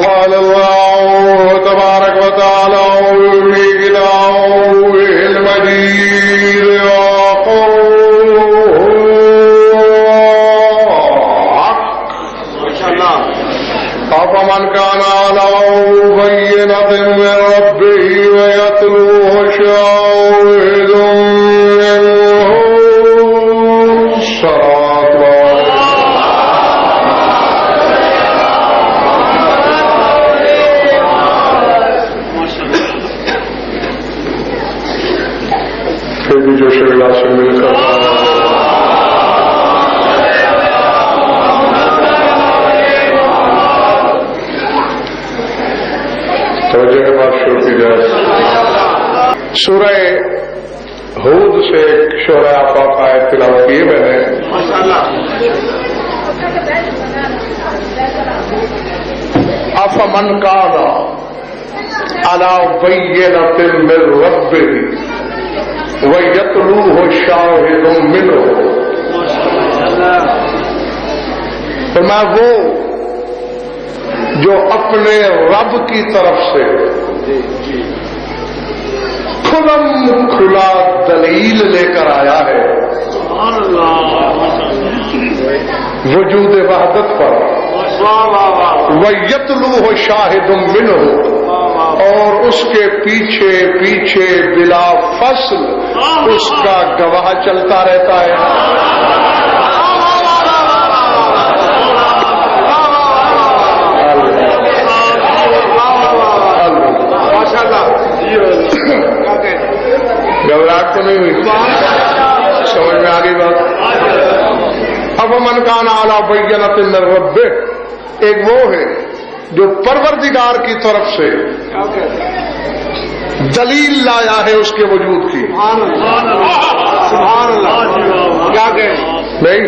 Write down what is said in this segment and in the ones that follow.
قال الله تبارك وتعالى في كتابه المجيد أفمن كان على بينة من ربه ويتلوه شاهد منه الصلاة پھر بھی جو شریعت سے مل کر توجہ کے بعد شروع کی جائے. سورہ ہود سے شعرا آفاق آیت تلاوت کیے میں نے. افمن کان علی بینۃ من ربہ وَيَتْلُوهُ شَاهِدٌ مِّنْهُ. تو میں وہ جو اپنے رب کی طرف سے کھلم کھلا دلیل لے کر آیا ہے وجود وحدت پر. وَيَتْلُوهُ شَاهِدٌ مِّنْهُ. اور اس کے پیچھے پیچھے بلا فصل اس کا گواہ چلتا رہتا ہے. گھبراہٹ تو نہیں ہوئی؟ سمجھ میں آ گئی بات. افمن کان علی بینۃ من ربہ. ایک وہ ہے جو پروردگار کی طرف سے دلیل لایا ہے اس کے وجود کی. سبحان اللہ. کیا کہیں نہیں،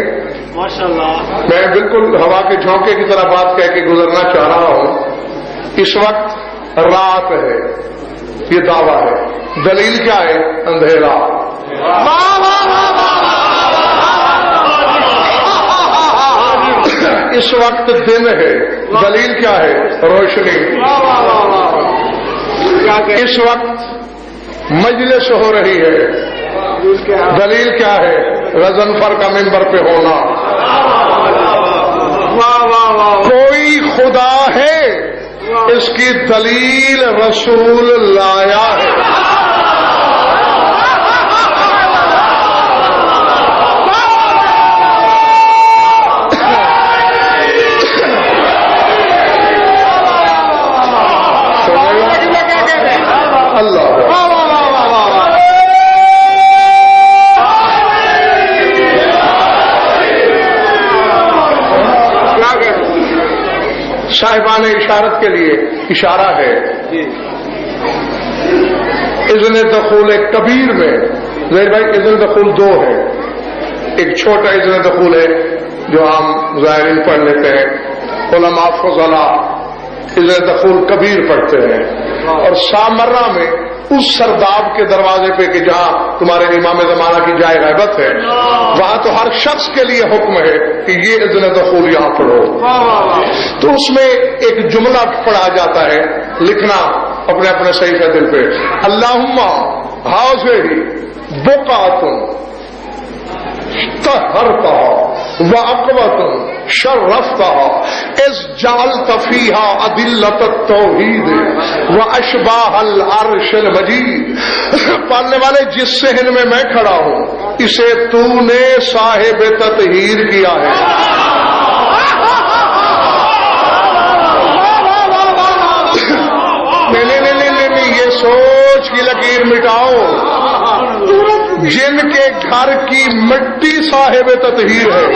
میں بالکل ہوا کے جھونکے کی طرح بات کہہ کے گزرنا چاہ رہا ہوں. اس وقت رات ہے، یہ دعویٰ ہے. دلیل کیا ہے؟ اندھیرا. اس وقت دن ہے، دلیل کیا ہے؟ روشنی. اس وقت مجلس ہو رہی ہے، دلیل کیا ہے؟ غضنفر کا منبر پہ ہونا. کوئی خدا ہے، اس کی دلیل رسول لایا ہے. صاحبان اشارت کے لیے اشارہ ہے. اذن دخول کبیر میں زہر بھائی اذن دخول دو ہے. ایک چھوٹا اذن دخول ہے جو عام ظاہرین پڑھ لیتے ہیں، علماء فضلاء اذن دخول کبیر پڑھتے ہیں. اور سامرہ میں اس سرداب کے دروازے پہ کہ جہاں تمہارے امام زمانہ کی جائے غیبت ہے، وہاں تو ہر شخص کے لیے حکم ہے کہ یہ اذن دخول یہاں پڑھو. تو اس میں ایک جملہ پڑھا جاتا ہے، لکھنا اپنے اپنے صحیح سے دل پہ. اللہم ہاذہ بقعۃ طہرتہا وأقوۃ شرفتہا اذ جعلت فیہا أدلة التوحید وأشباہ العرش المجید. پڑھنے والے جس صحن میں میں کھڑا ہوں اسے تو نے صاحب تطہیر کیا ہے. نہیں، یہ سوچ کی لکیر مٹاؤ. جن کے گھر کی مٹی صاحب تطہیر ہے،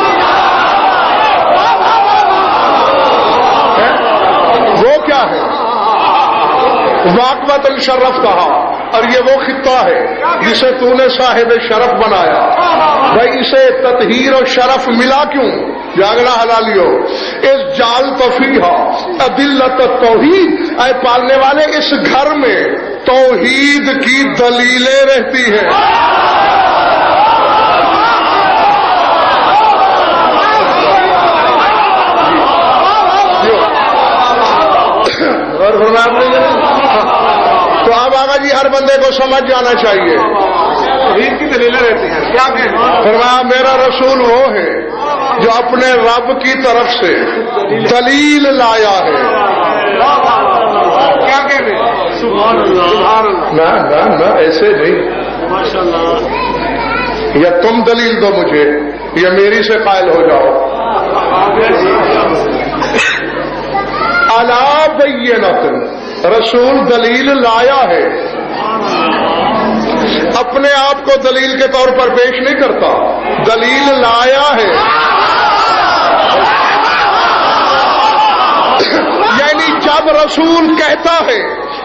وہ کیا ہے؟ واقعۃ شرف کہا. اور یہ وہ خطہ ہے جسے تو نے صاحب شرف بنایا. بھائی اسے تطہیر اور شرف ملا کیوں؟ جاگنا حلالیو. اس جال تفیہا أدلة التوحید. اے پالنے والے اس گھر میں توحید کی دلیلیں رہتی ہیں. غور فرمایا آپ نے؟ تو اب آقا جی ہر بندے کو سمجھ جانا چاہیے توحید کی دلیلیں رہتی ہیں. کیا کہیں؟ فرمایا میرا رسول وہ ہے جو اپنے رب کی طرف سے دلیل لایا ہے. کیا کہہ رہے ہیں؟ سبحان اللہ سبحان اللہ. نہ ایسے نہیں. ماشاء اللہ. یا تم دلیل دو مجھے یا میری سے قائل ہو جاؤ. الا بینۃ، رسول دلیل لایا ہے، اپنے آپ کو دلیل کے طور پر پیش نہیں کرتا، دلیل لایا ہے. یعنی جب رسول کہتا ہے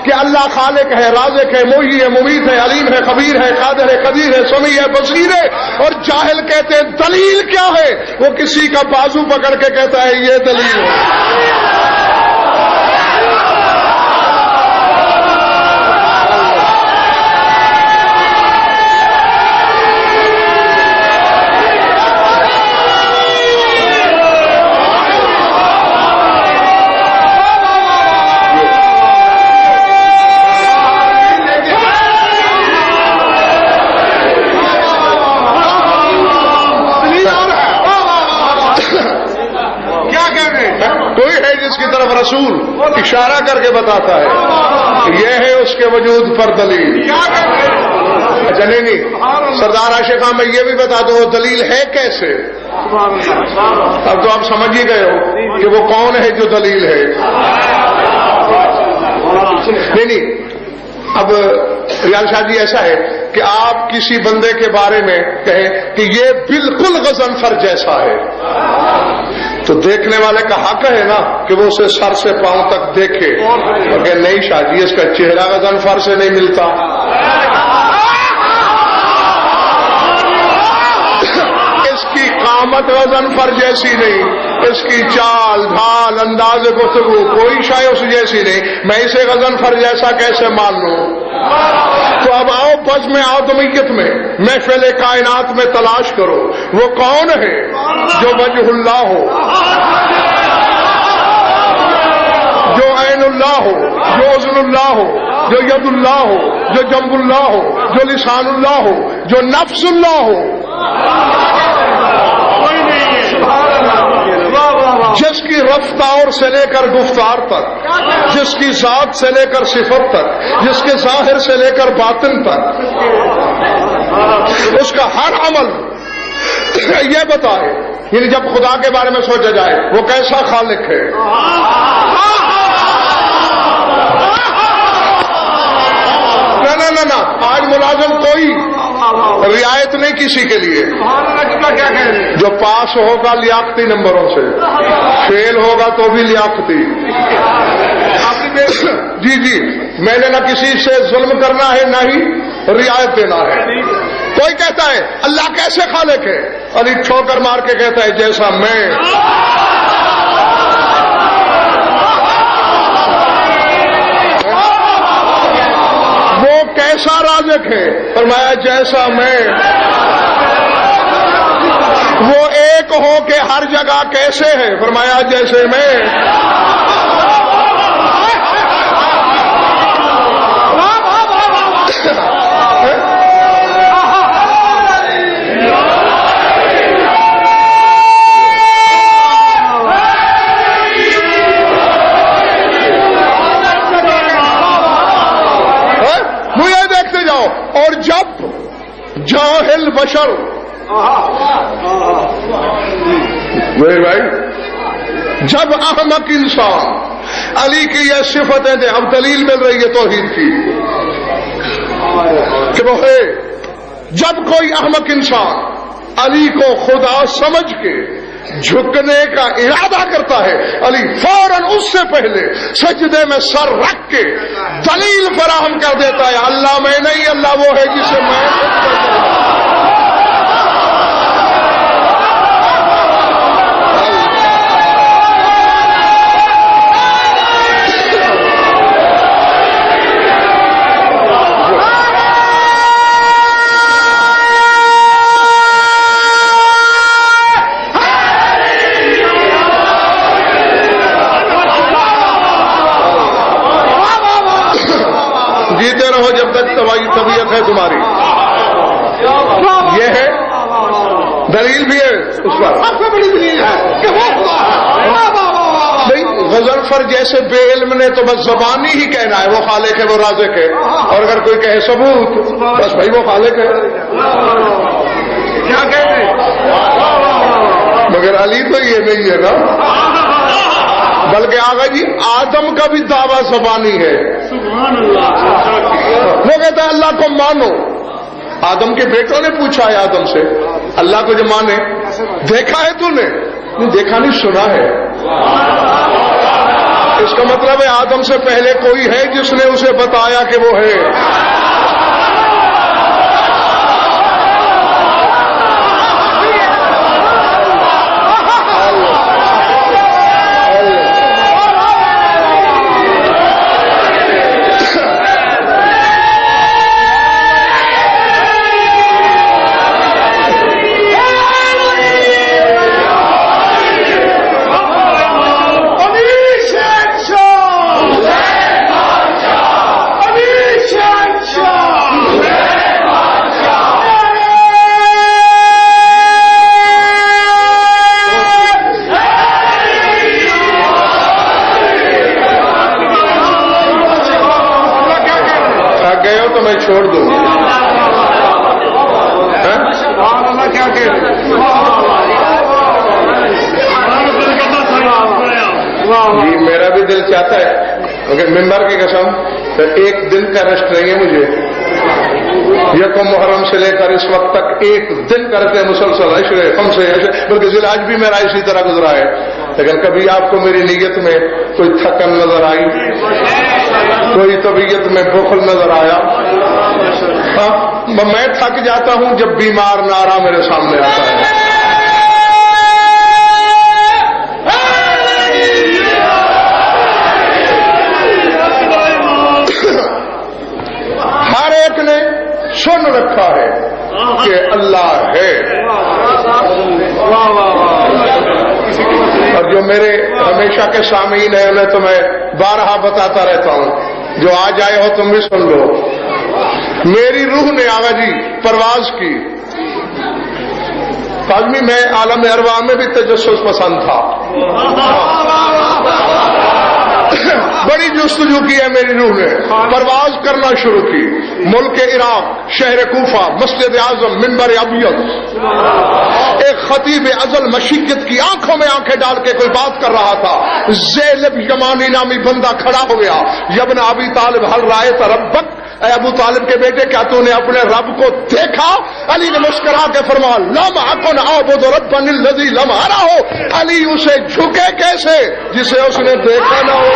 کہ اللہ خالق ہے، رازق ہے، محیی ہے، ممیت ہے، علیم ہے، خبیر ہے، قادر ہے، قدیر ہے، سمیع ہے، بصیر ہے، اور جاہل کہتے ہیں دلیل کیا ہے، وہ کسی کا بازو پکڑ کے کہتا ہے یہ دلیل ہے. کوئی ہے جس کی طرف رسول اشارہ کر کے بتاتا ہے یہ ہے اس کے وجود پر دلیل. اچھا نہیں سردار عاشق خان میں یہ بھی بتا دوں وہ دلیل ہے کیسے. اب تو آپ سمجھ ہی گئے ہو کہ وہ کون ہے جو دلیل ہے. نہیں اب ریال شاہ جی ایسا ہے کہ آپ کسی بندے کے بارے میں کہیں کہ یہ بالکل غضنفر جیسا ہے تو دیکھنے والے کا حق ہے نا کہ وہ اسے سر سے پاؤں تک دیکھے اور کہ نہیں شاہ جی اس کا چہرہ غضنفر سے نہیں ملتا. اس کی قامت غضنفر جیسی نہیں، اس کی چال ڈھال انداز گفتگو کوئی شاید اس جیسی نہیں، میں اسے غضنفر جیسا کیسے مان لوں. تو اب آؤ بز میں آدمیت میں محفل کائنات میں تلاش کرو وہ کون ہے جو وجہ اللہ ہو، جو عین اللہ ہو، جو اذن اللہ ہو، جو ید اللہ ہو، جو جنب اللہ ہو، جو لسان اللہ ہو، جو نفس اللہ ہو. جس کی رفتار سے لے کر گفتار تک، جس کی ذات سے لے کر صفت تک، جس کے ظاہر سے لے کر باطن تک، اس کا ہر عمل یہ بتائے. یعنی جب خدا کے بارے میں سوچا جائے وہ کیسا خالق ہے. نہ آج ملازم کوئی رعایت نہیں کسی کے لیے. جو پاس ہوگا لیاقتی نمبروں سے، فیل ہوگا تو بھی لیاقتی. جی میں نے نہ کسی سے ظلم کرنا ہے نہ ہی رعایت دینا ہے. کوئی کہتا ہے اللہ کیسے خالق ہے، علی ٹھوکر مار کے کہتا ہے جیسا میں. وہ کیسا رازق ہے، فرمایا جیسا میں. وہ ایک ہو کے ہر جگہ کیسے ہے، فرمایا جیسے میں. مجھے دیکھتے جاؤ. اور جب جاہل بشر میرے بھائی، جب احمق انسان علی کی یہ صفتیں دے، اب دلیل مل رہی ہے توحید کی کہ وہ ہے. جب کوئی احمق انسان علی کو خدا سمجھ کے جھکنے کا ارادہ کرتا ہے، علی فوراً اس سے پہلے سجدے میں سر رکھ کے دلیل فراہم کر دیتا ہے اللہ میں نہیں، اللہ وہ ہے جسے میں. طبیعت ہے تمہاری. یہ ہے دلیل بھی ہے اس پر. سب سے بڑی دلیل ہے کہ بھائی غضنفر جیسے بے علم نے تو بس زبانی ہی کہنا ہے وہ خالق ہے وہ رازق ہے, اور اگر کوئی کہے ثبوت بس بھائی وہ خالق ہے. کیا کہتے ہیں؟ مگر علی تو یہ نہیں ہے نا, بلکہ آگا جی آدم کا بھی دعویٰ زبانی ہے. وہ کہتا ہے اللہ کو مانو. آدم کے بیٹوں نے پوچھا ہے آدم سے اللہ کو جو مانے دیکھا ہے تو نے؟ دیکھا نہیں سنا ہے. اس کا مطلب ہے آدم سے پہلے کوئی ہے جس نے اسے بتایا کہ وہ ہے. چھوڑ دو. جی میرا بھی دل چاہتا ہے مگر ممبر کی قسم ایک دن کا ریسٹ نہیں ہے مجھے. یکم محرم سے لے کر اس وقت تک ایک دن کرتے ہیں مسلسل عشرے ہم سے ایسے, بلکہ ذیل حج بھی میرا اسی طرح گزرا ہے. لیکن کبھی آپ کو میری نیت میں کوئی تھکن نظر آئی, کوئی طبیعت میں بخل نظر آیا؟ ہاں میں تھک جاتا ہوں جب بیمار نعرہ میرے سامنے آتا ہے. ہر ایک نے سن رکھا ہے کہ اللہ ہے, اور جو میرے ہمیشہ کے سامعین ہیں انہیں تو میں بارہا بتاتا رہتا ہوں, جو آج آئے ہو تم بھی سن لو. میری روح نے آغا جی پرواز کی. فاضمی میں عالم ارواح میں بھی تجسس پسند تھا, بڑی جستجو کی ہے میری روح نے, پرواز کرنا شروع کی. ملک عراق, شہر کوفہ, مسجد اعظم, منبر ابیض, ایک خطیب ازل مشیت کی آنکھوں میں آنکھیں ڈال کے کوئی بات کر رہا تھا. زیلب یمانی نامی بندہ کھڑا ہو گیا. ابن ابی طالب ہل رائے ربک, اے ابو طالب کے بیٹے کیا تو نے اپنے رب کو دیکھا؟ علی نے مسکرا کے فرمایا لم اکن اعبد ربا الذی لم ارہ. علی اسے جھکے کیسے جسے اس نے دیکھا نہ ہو.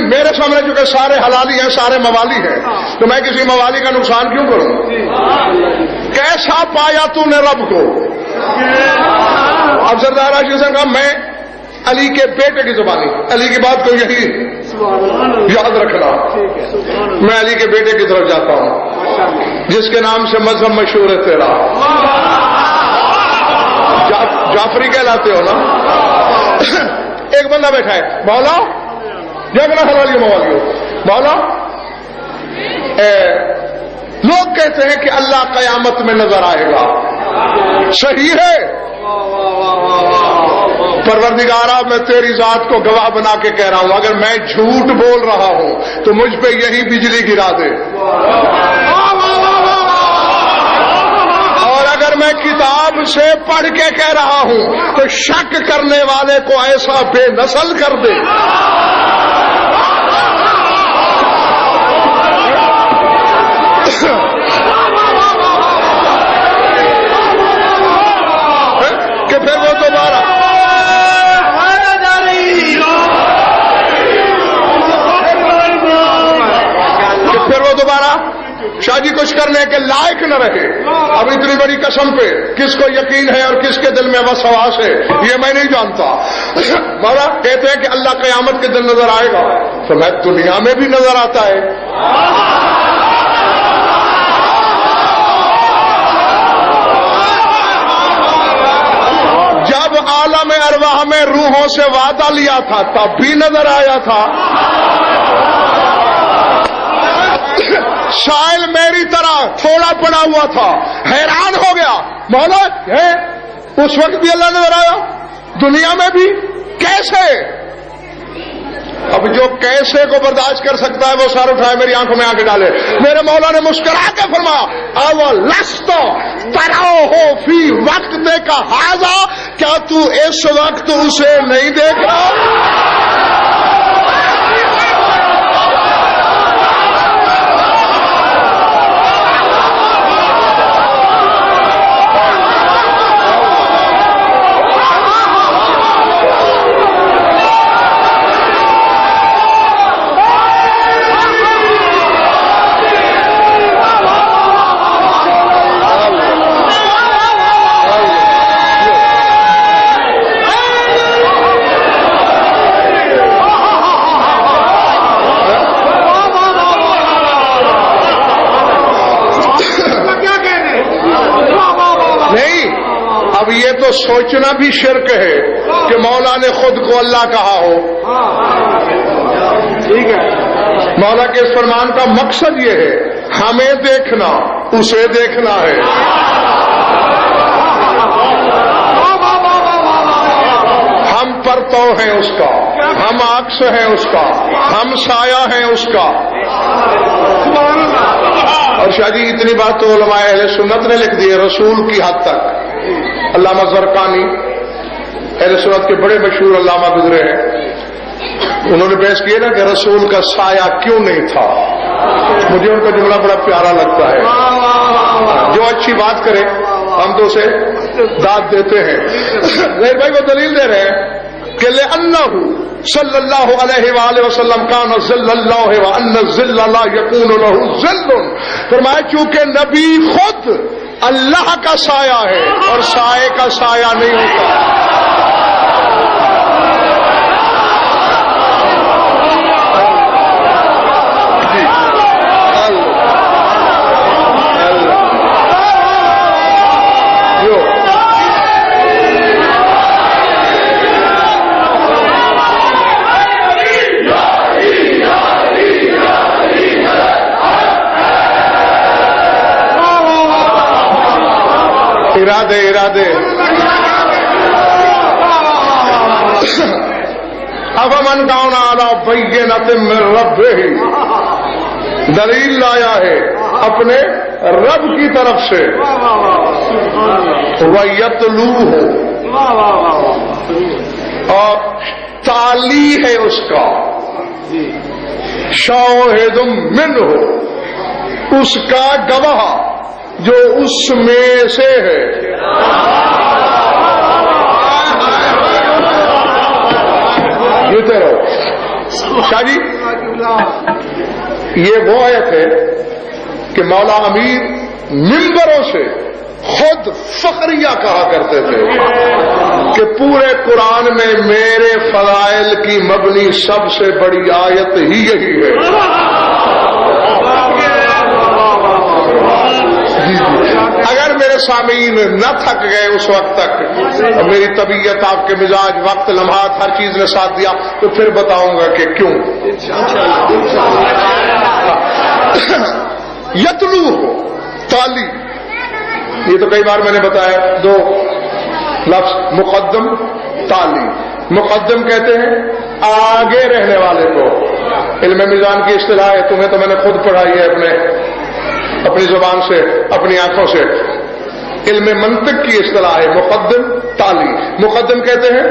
میرے سامنے جو کہ سارے حلالی ہیں, سارے موالی ہیں, تو میں کسی موالی کا نقصان کیوں کروں؟ کیسا پایا تو نے رب کو؟ اب سردار راشد حسین کہا میں علی کے بیٹے کی زبانی, علی کی بات کو یہی یاد رکھنا. میں علی کے بیٹے کی طرف جاتا ہوں جس کے نام سے مذہب مشہور ہے تیرا. جعفری کہلاتے ہو نا. ایک بندہ بیٹھا ہے, مولا جگنا حلالی موالی ہو, مولا لوگ کہتے ہیں کہ اللہ قیامت میں نظر آئے گا, صحیح ہے؟ پروردگارہ میں تیری ذات کو گواہ بنا کے کہہ رہا ہوں اگر میں جھوٹ بول رہا ہوں تو مجھ پہ یہی بجلی گرا دے, اور اگر میں کتاب سے پڑھ کے کہہ رہا ہوں تو شک کرنے والے کو ایسا بے نسل کر دے. کرنے کے لائق نہ رہے. اب اتنی بڑی قسم پہ کس کو یقین ہے اور کس کے دل میں وسواس ہے یہ میں نہیں جانتا. مولا کہتے ہیں کہ اللہ قیامت کے دن نظر آئے گا تو میں دنیا میں بھی نظر آتا ہے. جب عالم ارواح میں روحوں سے وعدہ لیا تھا تب بھی نظر آیا تھا. سائل میری طرح تھوڑا پڑا ہوا تھا, حیران ہو گیا, مولا ہے اس وقت بھی اللہ نظر آیا, دنیا میں بھی, کیسے؟ اب جو کیسے کو برداشت کر سکتا ہے وہ سر اٹھائے میری آنکھوں میں آنکھ ڈالے. میرے مولا نے مسکرا کے فرمایا اولست تراہ فی وقت کا ہاذا, کیا تو اس وقت اسے نہیں دیکھ رہا؟ اب یہ تو سوچنا بھی شرک ہے کہ مولا نے خود کو اللہ کہا ہو. ٹھیک ہے, مولا کے اس فرمان کا مقصد یہ ہے ہمیں دیکھنا اسے دیکھنا ہے. ہم پرتو ہیں اس کا, ہم عکس ہیں اس کا, ہم سایہ ہیں اس کا. اور شاہ جی اتنی بات تو علماء اہل سنت نے لکھ دی ہے رسول کی حد تک. علامہ زرقانی اہل سنت کے بڑے مشہور علامہ گزرے ہیں, انہوں نے بحث کیا نا کہ رسول کا سایہ کیوں نہیں تھا. مجھے ان کا جملہ بڑا پیارا لگتا ہے. جو اچھی بات کرے ہم تو اسے داد دیتے ہیں. ظاہر بھائی وہ دلیل دے رہے ہیں کہ لأنہ صلی اللہ علیہ وآلہ وسلم کان ظل اللہ وان الظل لا یکون له ظل. فرمایا چونکہ نبی خود اللہ کا سایہ ہے اور سائے کا سایہ نہیں ہوتا. ارادے افمن کان علی بینۃ من ربہ, دلیل لایا ہے اپنے رب کی طرف سے. وَيَتْلُوهُ, اور تالی ہے اس کا. شاہد منہ, اس کا گواہ جو اس میں سے ہے. شاہ جی یہ وہ آیت ہے کہ مولا امیر ممبروں سے خود فخریہ کہا کرتے تھے کہ پورے قرآن میں میرے فضائل کی مبنی سب سے بڑی آیت ہی یہی ہے. اگر میرے سامعین نہ تھک گئے اس وقت تک, میری طبیعت, آپ کے مزاج, وقت, لمحات, ہر چیز نے ساتھ دیا تو پھر بتاؤں گا کہ کیوں. یتلو ہو, تالی, یہ تو کئی بار میں نے بتایا دو لفظ, مقدم تالی. مقدم کہتے ہیں آگے رہنے والے کو. علم میزان کی اصطلاح ہے, تمہیں تو میں نے خود پڑھائی ہے اپنی زبان سے, اپنی آنکھوں سے. علم منطق کی اصطلاح ہے مقدم تالی. مقدم کہتے ہیں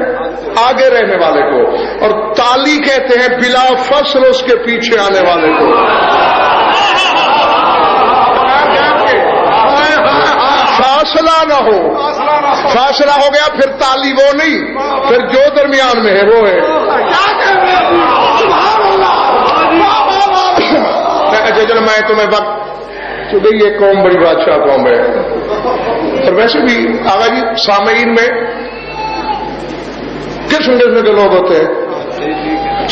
آگے رہنے والے کو, اور تالی کہتے ہیں بلا فصل اس کے پیچھے آنے والے کو. فاصلہ نہ ہو, فاصلہ ہو گیا پھر تالی وہ نہیں, پھر جو درمیان میں ہے وہ ہے. اچھا چلو میں تمہیں وقت چونکہ یہ قوم بڑی بادشاہ قوم ہے. اور ویسے بھی آغا جی سامعین میں قسم قسم کے لوگ ہوتے ہیں.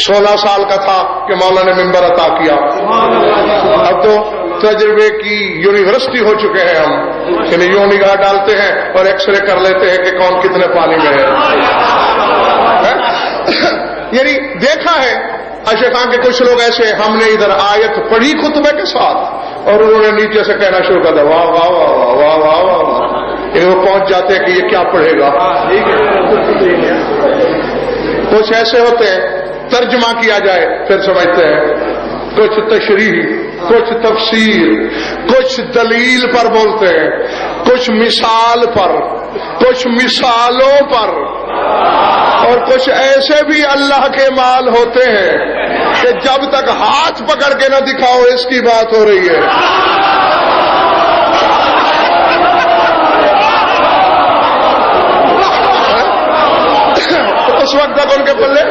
16 سال کا تھا کہ مولا نے ممبر عطا کیا. اب تو تجربے کی یونیورسٹی ہو چکے ہیں ہم، یعنی یوں نگاہ ڈالتے ہیں اور ایکس رے کر لیتے ہیں کہ کون کتنے پانی میں ہے. یعنی دیکھا ہے اشیخان کے کچھ لوگ ایسے، ہم نے ادھر آیت پڑھی خطبے کے ساتھ اور انہوں نے نیچے سے کہنا شروع کر دیا واہ واہ واہ واہ واہ واہ واہ. وہ پہنچ جاتے ہیں کہ یہ کیا پڑھے گا. کچھ ایسے ہوتے ہیں ترجمہ کیا جائے پھر سمجھتے ہیں، کچھ تشریح، کچھ تفسیر، کچھ دلیل پر بولتے ہیں، کچھ مثال پر، کچھ مثالوں پر، اور کچھ ایسے بھی اللہ کے مال ہوتے ہیں کہ جب تک ہاتھ پکڑ کے نہ دکھاؤ اس کی بات ہو رہی ہے. اس وقت تک ان کے پلے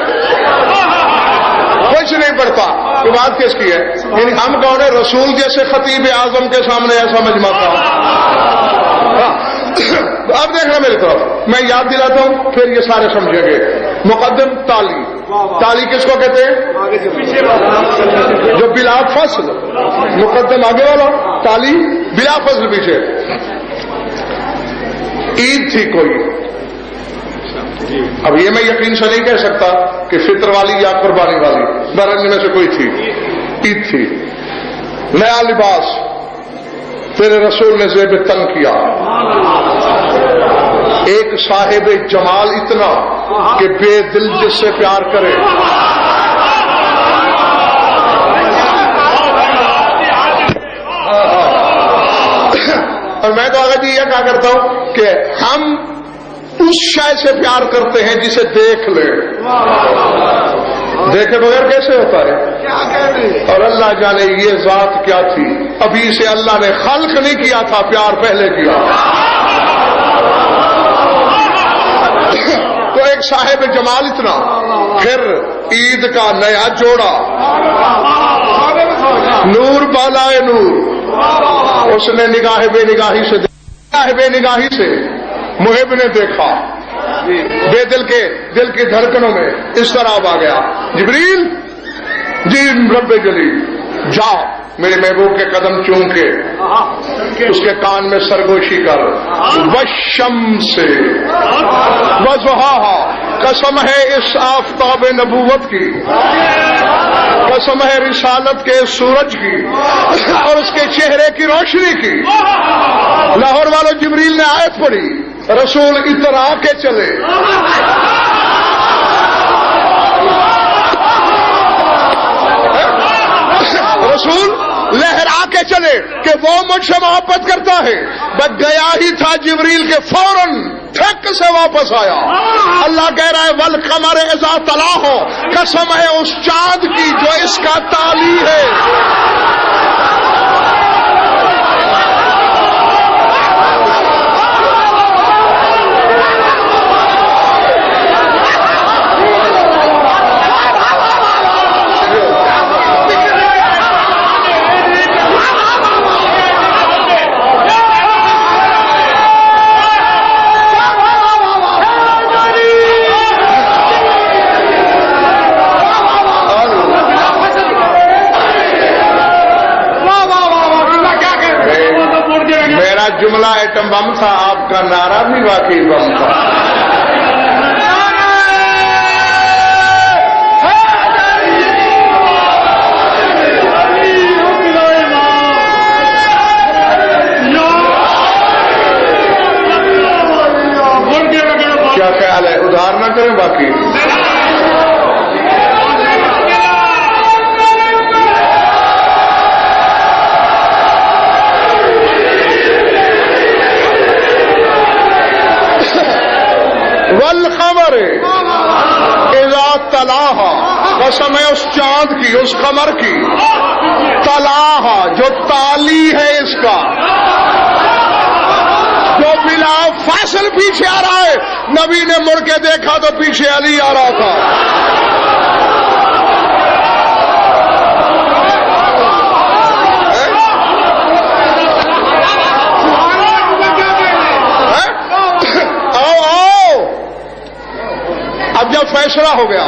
کچھ نہیں پڑتا. یہ بات کس کی ہے؟ یعنی ہم کون ہیں؟ رسول جیسے خطیب اعظم کے سامنے ایسا مجمع تھا. اب دیکھنا میری طرف، میں یاد دلاتا ہوں پھر یہ سارے سمجھیں گے. مقدم تالی، تالی کس کو کہتے ہیں؟ جو بلا فصل، مقدم آگے والا، تالی بلا فصل پیچھے. عید تھی کوئی، اب یہ میں یقین سے نہیں کہہ سکتا کہ فطر والی یا قربانی والی، برنج میں سے کوئی تھی. عید تھی، نیا لباس، پھر رسول نے زیب تن کیا. ایک صاحب جمال اتنا کہ بے دل جس سے پیار کرے. اور میں تو آگے جی یہ کہا کرتا ہوں کہ ہم اس شے سے پیار کرتے ہیں جسے دیکھ لے. دیکھے بغیر کیسے ہوتا ہے؟ اور اللہ جانے یہ ذات کیا تھی، ابھی سے اللہ نے خلق نہیں کیا تھا، پیار پہلے کیا. تو ایک صاحب جمال اتنا، پھر عید کا نیا جوڑا، نور بالائے نور. اس نے نگاہ بے نگاہی سے محب نے دیکھا، بے دل کی دھڑکنوں میں اس طرح آ گیا، جبریل جی رب جلیل جاؤ میرے محبوب کے قدم چوم کے اس کے کان میں سرگوشی کر. والشمس وضحاہا، قسم ہے اس آفتاب نبوت کی، قسم ہے رسالت کے سورج کی اور اس کے چہرے کی روشنی کی. لاہور والوں جبریل نے آیت پڑھی، رسول اترا کے چلے. رسول لہرا کے چلے کہ وہ مجھ سے محبت کرتا ہے. بس گیا ہی تھا جبریل کے فوراً ٹھک سے واپس آیا. اللہ کہہ رہا ہے والقمر اذا طلاہ، قسم ہے اس چاند کی جو اس کا تالی ہے. جملہ ایٹم بم تھا، آپ کا نعرہ بھی واقعی بم تھا. کیا خیال ہے؟ ادھار نہ کریں باقی. والقمر اذا تلاہا، قسم ہے اس چاند کی، اس قمر کی، تلاہا جو تالی ہے اس کا، جو بلا فاصل پیچھے آ رہا ہے. نبی نے مڑ کے دیکھا تو پیچھے علی آ رہا تھا. فیصلہ ہو گیا.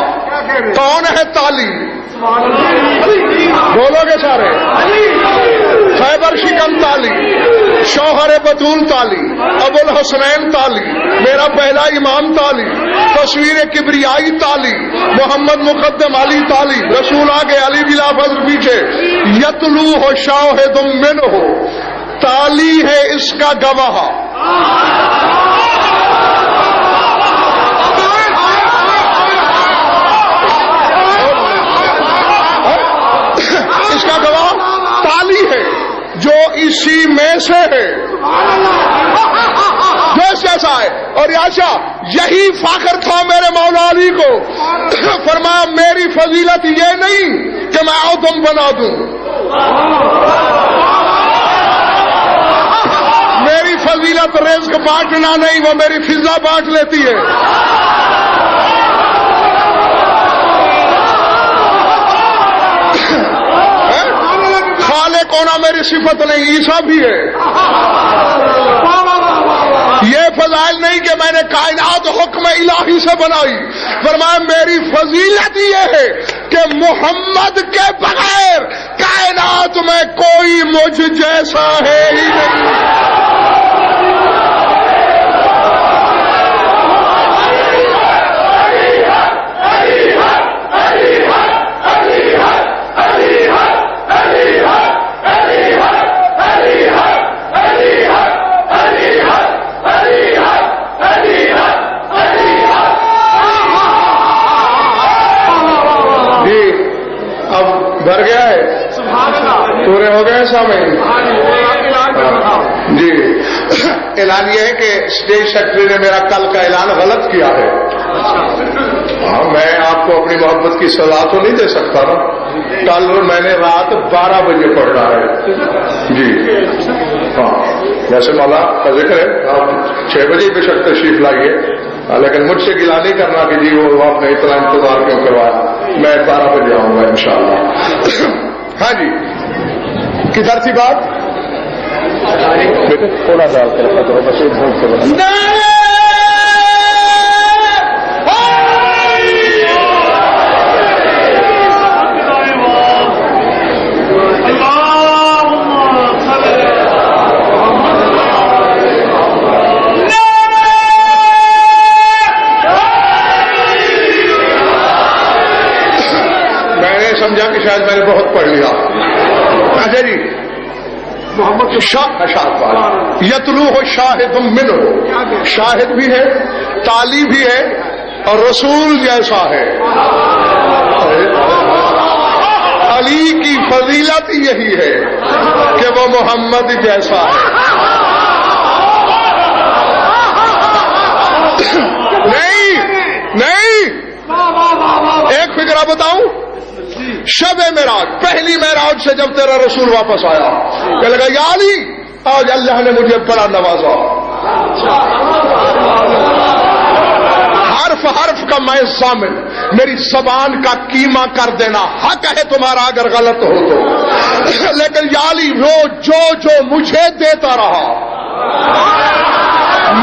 کون ہے تالی؟ بولو گے سارے؟ خیبر شکم تالی، شوہر بطول تالی، ابو الحسنین تالی، میرا پہلا امام تالی، تصویر کبریائی تالی، محمد مقدم علی تالی، رسول آگے علی بلا فضل پیچھے. یتلو ہو شاہد من ہو، تالی ہے اس کا گواہ. اس کا گواہ تالی ہے جو اسی میں سے ہے، جیسا ہے. اور یاشا یہی فخر تھا میرے مولا علی کو. فرمایا میری فضیلت یہ نہیں کہ میں آدم بنا دوں، میری فضیلت رزق بانٹنا نہیں، وہ میری فضا بانٹ لیتی ہے. خالق ہونا میری صفت نہیں، عیسیٰ بھی ہے. یہ فضائل نہیں کہ میں نے کائنات حکم الہی سے بنائی. فرمایا میری فضیلت یہ ہے کہ محمد کے بغیر کائنات میں کوئی مجھ جیسا ہے ہی نہیں. بھر گیا ہے، پورے ہو گئے سامنے. جی اعلان یہ ہے کہ اسٹیج سیکرٹری نے میرا کل کا اعلان غلط کیا ہے. ہاں میں آپ کو اپنی محبت کی سزا تو نہیں دے سکتا نا. کل میں نے رات 12 بجے پڑھنا ہے. جی ہاں ویسے مولا کا ذکر ہے آپ 6 بجے بے شک تشریف لائیے، لیکن مجھ سے گلا نہیں کرنا کہ جی وہ آپ نے اتنا انتظار کیوں کروایا. میں 12 بجے آؤں گا انشاءاللہ. ہاں جی کدھر تھی بات؟ بیٹے تھوڑا ڈال کر رکھا کرو بس، ایک بھوک سے بنا. سمجھا کہ شاید میں نے بہت پڑھ لیا. اچھا جی محمد یتلو ہو شاہد من ہو، شاہد بھی ہے، تالی بھی ہے، اور رسول جیسا ہے. علی کی فضیلت یہی ہے کہ وہ محمد جیسا ہے. نہیں ایک فکرہ بتاؤں. شب معراج، پہلی معراج سے جب تیرا رسول واپس آیا کہ لگا یا علی آج اللہ نے مجھے بڑا نوازا. حرف حرف کا میں ضامن، میری زبان کا قیمہ کر دینا حق ہے تمہارا اگر غلط ہو تو. لیکن یا علی وہ جو مجھے دیتا رہا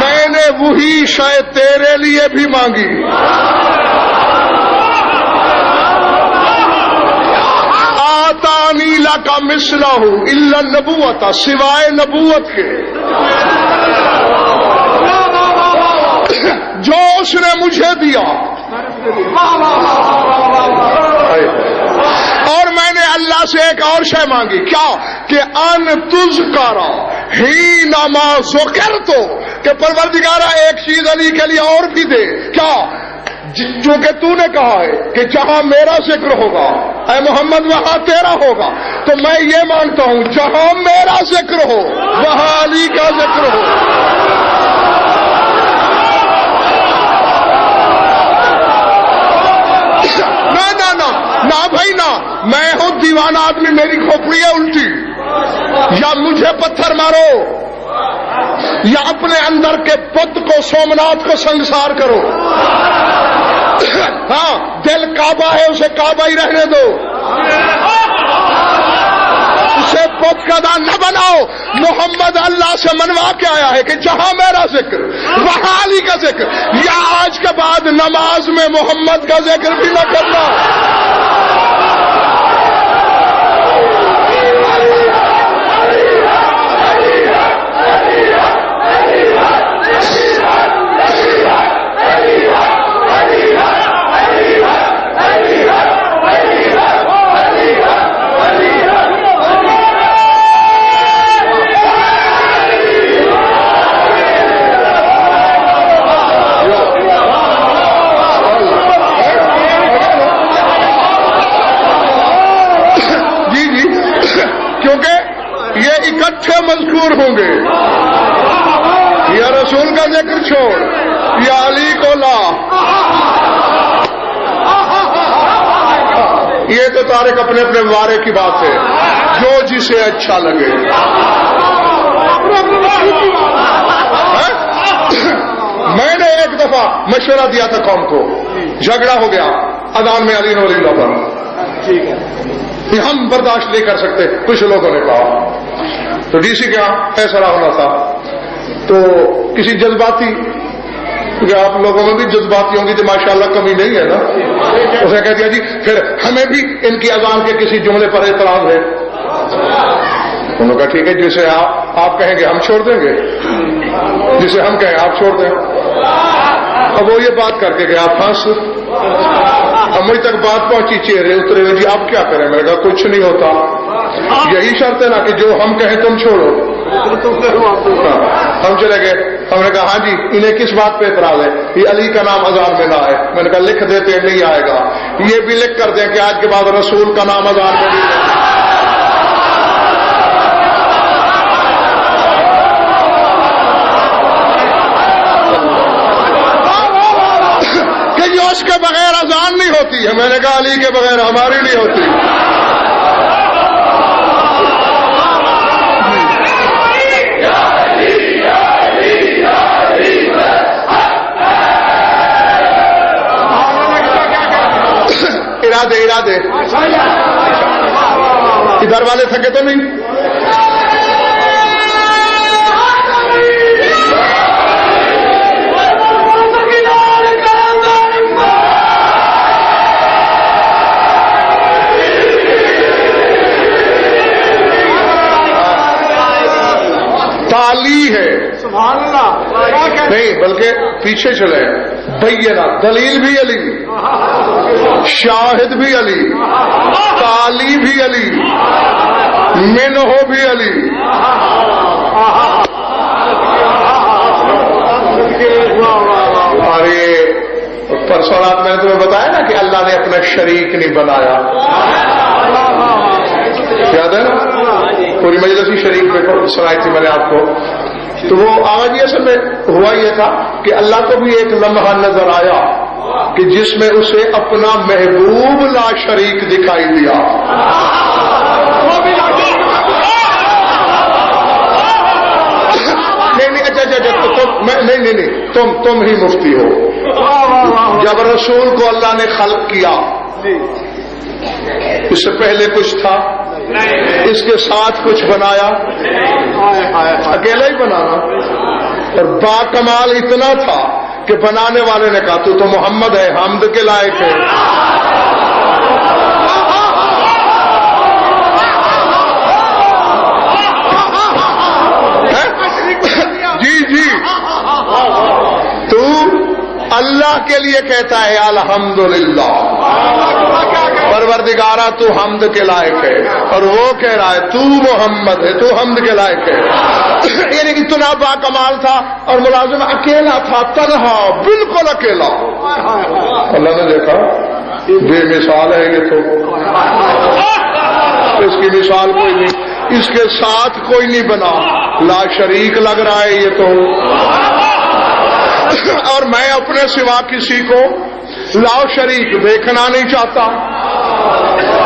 میں نے وہی شاید تیرے لیے بھی مانگی. آتانی لکا مثلہ الا النبوۃ، سوائے نبوت کے جو اس نے مجھے دیا. اور میں نے اللہ سے ایک اور شے مانگی، کیا کہ ان تذکرا حینما ذکرت، کہ پروردگارہ ایک چیز علی کے لیے اور بھی دے. کیا؟ جو کہ تو نے کہا ہے کہ جہاں میرا ذکر ہوگا اے محمد وہاں تیرا ہوگا. تو میں یہ مانتا ہوں جہاں میرا ذکر ہو وہاں علی کا ذکر ہو. نہ بھائی نہ، میں ہوں دیوانہ آدمی، میری کھوپڑی ہے الٹی. یا مجھے پتھر مارو یا اپنے اندر کے بت کو سومناتھ کو سنگسار کرو. ہاں دل کعبہ ہے، اسے کعبہ ہی رہنے دو، اسے بت کا دان نہ بناؤ. محمد اللہ سے منوا کے آیا ہے کہ جہاں میرا ذکر وہاں علی کا ذکر. یا آج کے بعد نماز میں محمد کا ذکر بھی نہ کرنا. یہ اکٹھے مذکور ہوں گے. یا رسول کا ذکر چھوڑ, یا علی کو لا. یہ تو طارق اپنے اپنے وارے کی بات ہے, جو جسے اچھا لگے. میں نے ایک دفعہ مشورہ دیا تھا قوم کو, جھگڑا ہو گیا اذان میں علی ولی اللہ پر, ہم برداشت نہیں کر سکتے. کچھ لوگوں نے کہا تو ڈی سی کا فیصلہ ہونا تھا, تو کسی جذباتی, کیونکہ آپ لوگوں میں بھی جذباتی ہوں گی تو ماشاءاللہ کمی نہیں ہے نا, اسے کہہ دیا جی پھر ہمیں بھی ان کی اذان کے کسی جملے پر اعتراض ہے. انہوں نے کہا ٹھیک ہے, جسے آپ کہیں گے ہم چھوڑ دیں گے, جسے ہم کہیں آپ چھوڑ دیں. اب وہ یہ بات کر کے گیا پھنس. اب مجھ تک بات پہنچی, چہرے اترے ہوئے, جی آپ کیا کریں؟ میں نے کہا کچھ نہیں ہوتا, یہی شرط ہے نا کہ جو ہم کہیں تم چھوڑو. ہم چلے گئے. ہم نے کہا ہاں جی انہیں کس بات پہ اعتراض ہے؟ یہ علی کا نام اذان میں نہ آئے. میں نے کہا لکھ دیتے, نہیں آئے گا. یہ بھی لکھ کر دیں کہ آج کے بعد رسول کا نام اذان میں نہیں آئے. اس کے بغیر اذان نہیں ہوتی ہے. میں نے کہا علی کے بغیر ہماری نہیں ہوتی. ارادے ادھر والے تھکے تو نہیں؟ تالی ہے نہیں, بلکہ پیچھے چلے. بینہ دلیل بھی علی, شاہد بھی علی, تالی بھی علی, منہ بھی علی. اور یہ پرسوں رات میں نے تمہیں بتایا نا کہ اللہ نے اپنا شریک نہیں بنایا. یاد ہے نا, پوری مجلس ہی شریک میں سنائی تھی میں نے آپ کو. تو وہ آج اصل میں ہوا یہ تھا کہ اللہ کو بھی ایک لمحہ نظر آیا کہ جس میں اسے اپنا محبوب لا شریک دکھائی دیا. نہیں, تم ہی مفتی ہو. جب رسول کو اللہ نے خلق کیا, اس سے پہلے کچھ تھا, اس کے ساتھ کچھ بنایا, اکیلا ہی بنانا. اور با کمال اتنا تھا کہ بنانے والے نے کہا تو محمد ہے, حمد کے لائق ہے. جی تو اللہ کے لیے کہتا ہے الحمدللہ, پروردگارا تو حمد کے لائق ہے, اور وہ کہہ رہا ہے تو محمد ہے, تو حمد کے لائق ہے. یعنی اتنا با کمال تھا, اور ملازم اکیلا تھا, تنہا, بالکل اکیلا. اللہ نے دیکھا بے مثال ہے یہ, تو اس کی مثال کوئی نہیں, اس کے ساتھ کوئی نہیں بنا, لا شریک لگ رہا ہے یہ تو. اور میں اپنے سوا کسی کو لا شریک دیکھنا نہیں چاہتا.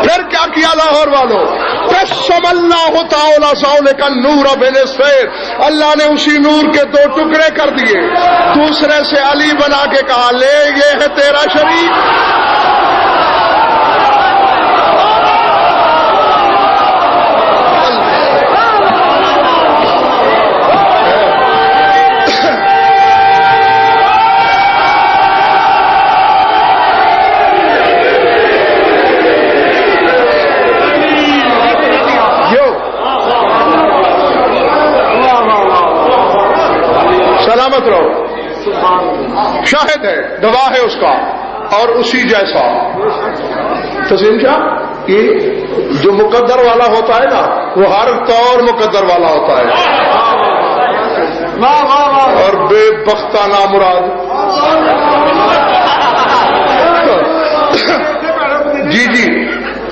پھر کیا کیا لاہور والوں؟ قسم اللہ تعالی ذالک النور بنصفین, اللہ نے اسی نور کے دو ٹکڑے کر دیے, دوسرے سے علی بنا کے کہا لے یہ ہے تیرا شریک. شاہد ہے، گواہ ہے اس کا، اور اسی جیسا تسلیم شاہ یہ جو مقدر والا ہوتا ہے نا وہ ہر طور مقدر والا ہوتا ہے، اور بے بختانہ مراد جی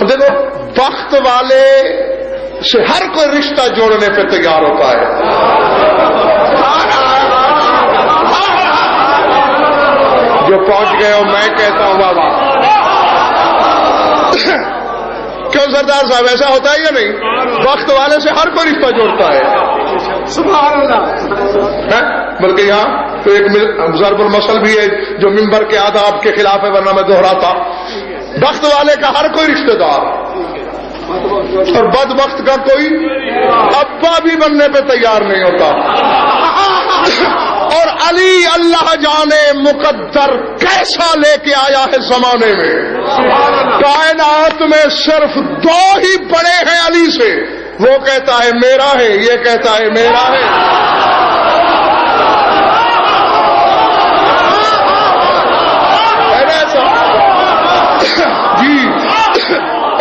دیکھو بخت والے سے ہر کوئی رشتہ جوڑنے پہ تیار ہوتا ہے، جو پہنچ گئے ہو میں کہتا ہوں بابا کیوں سردار صاحب ایسا ہوتا ہے یا نہیں؟ وقت والے سے ہر کوئی رشتہ جوڑتا ہے، سبحان اللہ. بلکہ یہاں تو ایک ضرب المثل بھی ہے جو ممبر کے آداب کے خلاف ہے، ورنہ میں دوہراتا. وقت والے کا ہر کوئی رشتہ دار اور بد وقت کا کوئی ابا بھی بننے پہ تیار نہیں ہوتا. اور علی اللہ جانے مقدر کیسا لے کے آیا ہے زمانے میں، کائنات میں صرف دو ہی بڑے ہیں علی سے، وہ کہتا ہے میرا ہے، یہ کہتا ہے میرا ہے. جی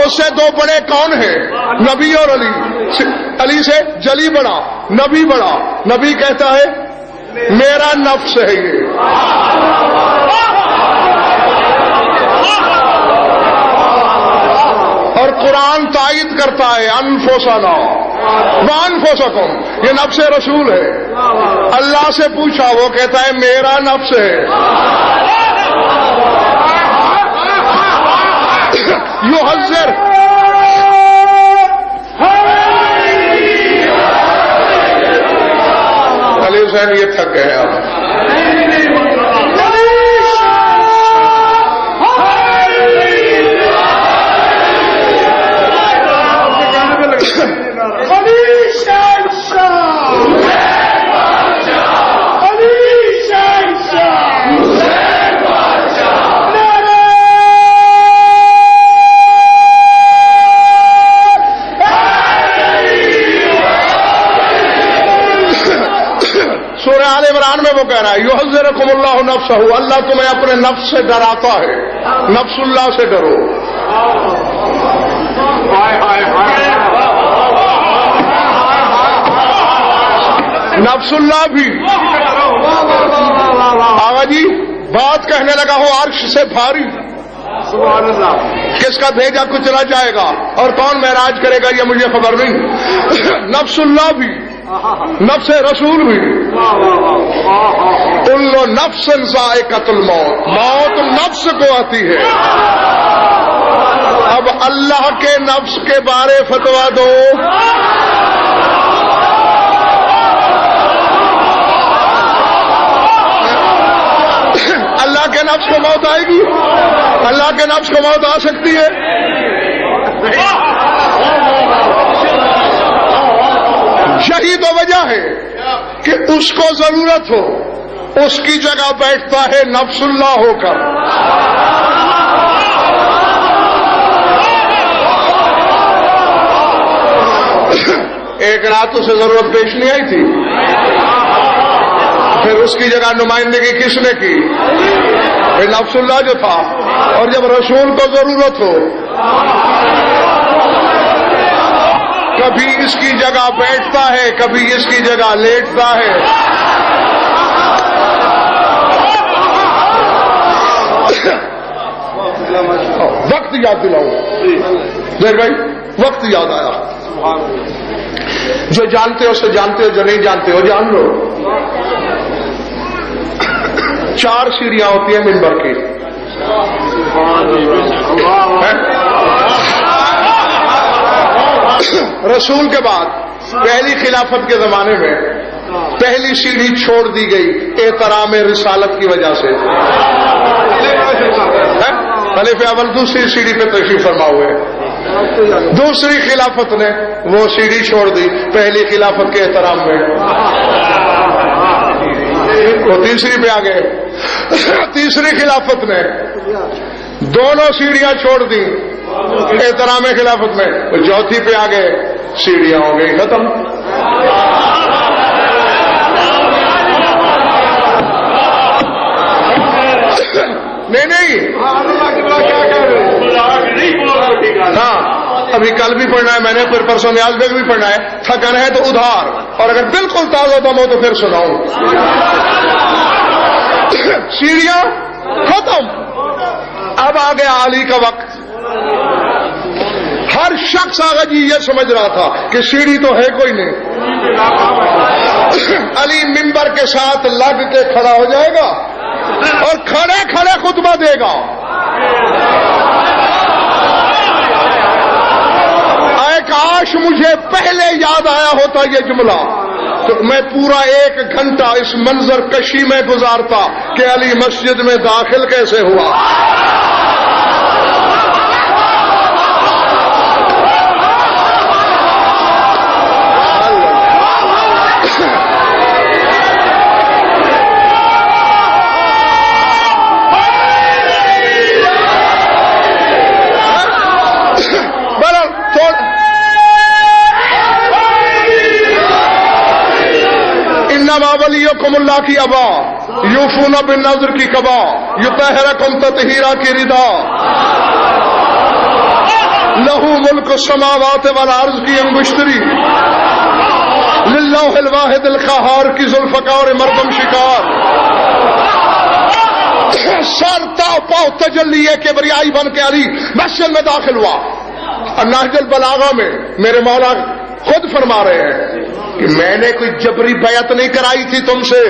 اس سے دو بڑے کون ہیں؟ نبی اور علی. علی سے جلی بڑا، نبی بڑا. نبی کہتا ہے میرا نفس ہے یہ، اور قرآن تائید کرتا ہے انفسنا وانفسکم، یہ نفس رسول ہے. اللہ سے پوچھا وہ کہتا ہے میرا نفس ہے. یحذر علی حسین یہ تھک گئے آپ. سورہ آل عمران میں وہ کہہ رہا ہے یحذرکم اللہ نفسہ، اللہ تمہیں اپنے نفس سے ڈراتا ہے، نفس اللہ سے ڈرو. نفس اللہ بھی آغا جی بات کہنے لگا ہو عرش سے بھاری، سبحان اللہ. کس کا بھیجا کچھ چلا جائے گا اور کون معراج کرے گا یہ مجھے خبر نہیں. نفس اللہ بھی، نفس رسول بھی. کل نفس ذائقۃ الموت، موت نفس کو آتی ہے. اب اللہ کے نفس کے بارے فتوا دو. اللہ کے نفس کو موت آئے گی؟ اللہ کے نفس کو موت آ سکتی ہے؟ یہی تو وجہ ہے کہ اس کو ضرورت ہو اس کی جگہ بیٹھتا ہے نفس اللہ ہو کر. ایک رات اسے ضرورت پیش نہیں آئی تھی، پھر اس کی جگہ نمائندگی کس نے کی؟ نفس اللہ جو تھا. اور جب رسول کو ضرورت ہو کبھی اس کی جگہ بیٹھتا ہے، کبھی اس کی جگہ لیٹتا ہے. وقت یاد دلاؤ زہر بھائی، وقت یاد آیا. جو جانتے ہو سے جانتے ہو، جو نہیں جانتے ہو جان لو. 4 سیڑھیاں ہوتی ہیں منبر کی. رسول کے بعد پہلی خلافت کے زمانے میں پہلی سیڑھی چھوڑ دی گئی احترام رسالت کی وجہ سے. خلیفہ اول دوسری سیڑھی پہ تشریف فرما ہوئے. دوسری خلافت نے وہ سیڑھی چھوڑ دی پہلی خلافت کے احترام میں. وہ تیسری پہ آ گئے. تیسری خلافت نے دونوں سیڑھیاں چھوڑ دی احترام خلافت میں. وہ چوتھی پہ آ گئے، سیڑھیاں ہو گئی ختم. نہیں ہاں ابھی کل بھی پڑھنا ہے میں نے، پھر پرسوں نیاز بیگ بھی پڑھنا ہے، تھکن ہے تو ادھار، اور اگر بالکل تازہ دم ہو تو پھر سناؤں۔ سیڑھیاں ختم، اب آ گیا علی کا وقت۔ ہر شخص آگا جی یہ سمجھ رہا تھا کہ سیڑھی تو ہے کوئی نہیں، علی ممبر کے ساتھ لگ کے کھڑا ہو جائے گا اور کھڑے کھڑے خطبہ دے گا۔ اے کاش مجھے پہلے یاد آیا ہوتا یہ جملہ، تو میں پورا 1 گھنٹہ اس منظر کشی میں گزارتا کہ علی مسجد میں داخل کیسے ہوا۔ ولیکم اللہ کی ابا یوفون بالنذر کی کبا یطہرکم تطہیرا کی ردا لہو ملک السماوات والارض کی انگشتری للہ الواحد القہار کی ذوالفقار مردم شکار سر تا پاؤ تجلی کبریائی بن کے علی مسجد میں داخل ہوا۔ اور نہج البلاغہ میں میرے مولا خود فرما رہے ہیں کہ میں نے کوئی جبری بیعت نہیں کرائی تھی تم سے،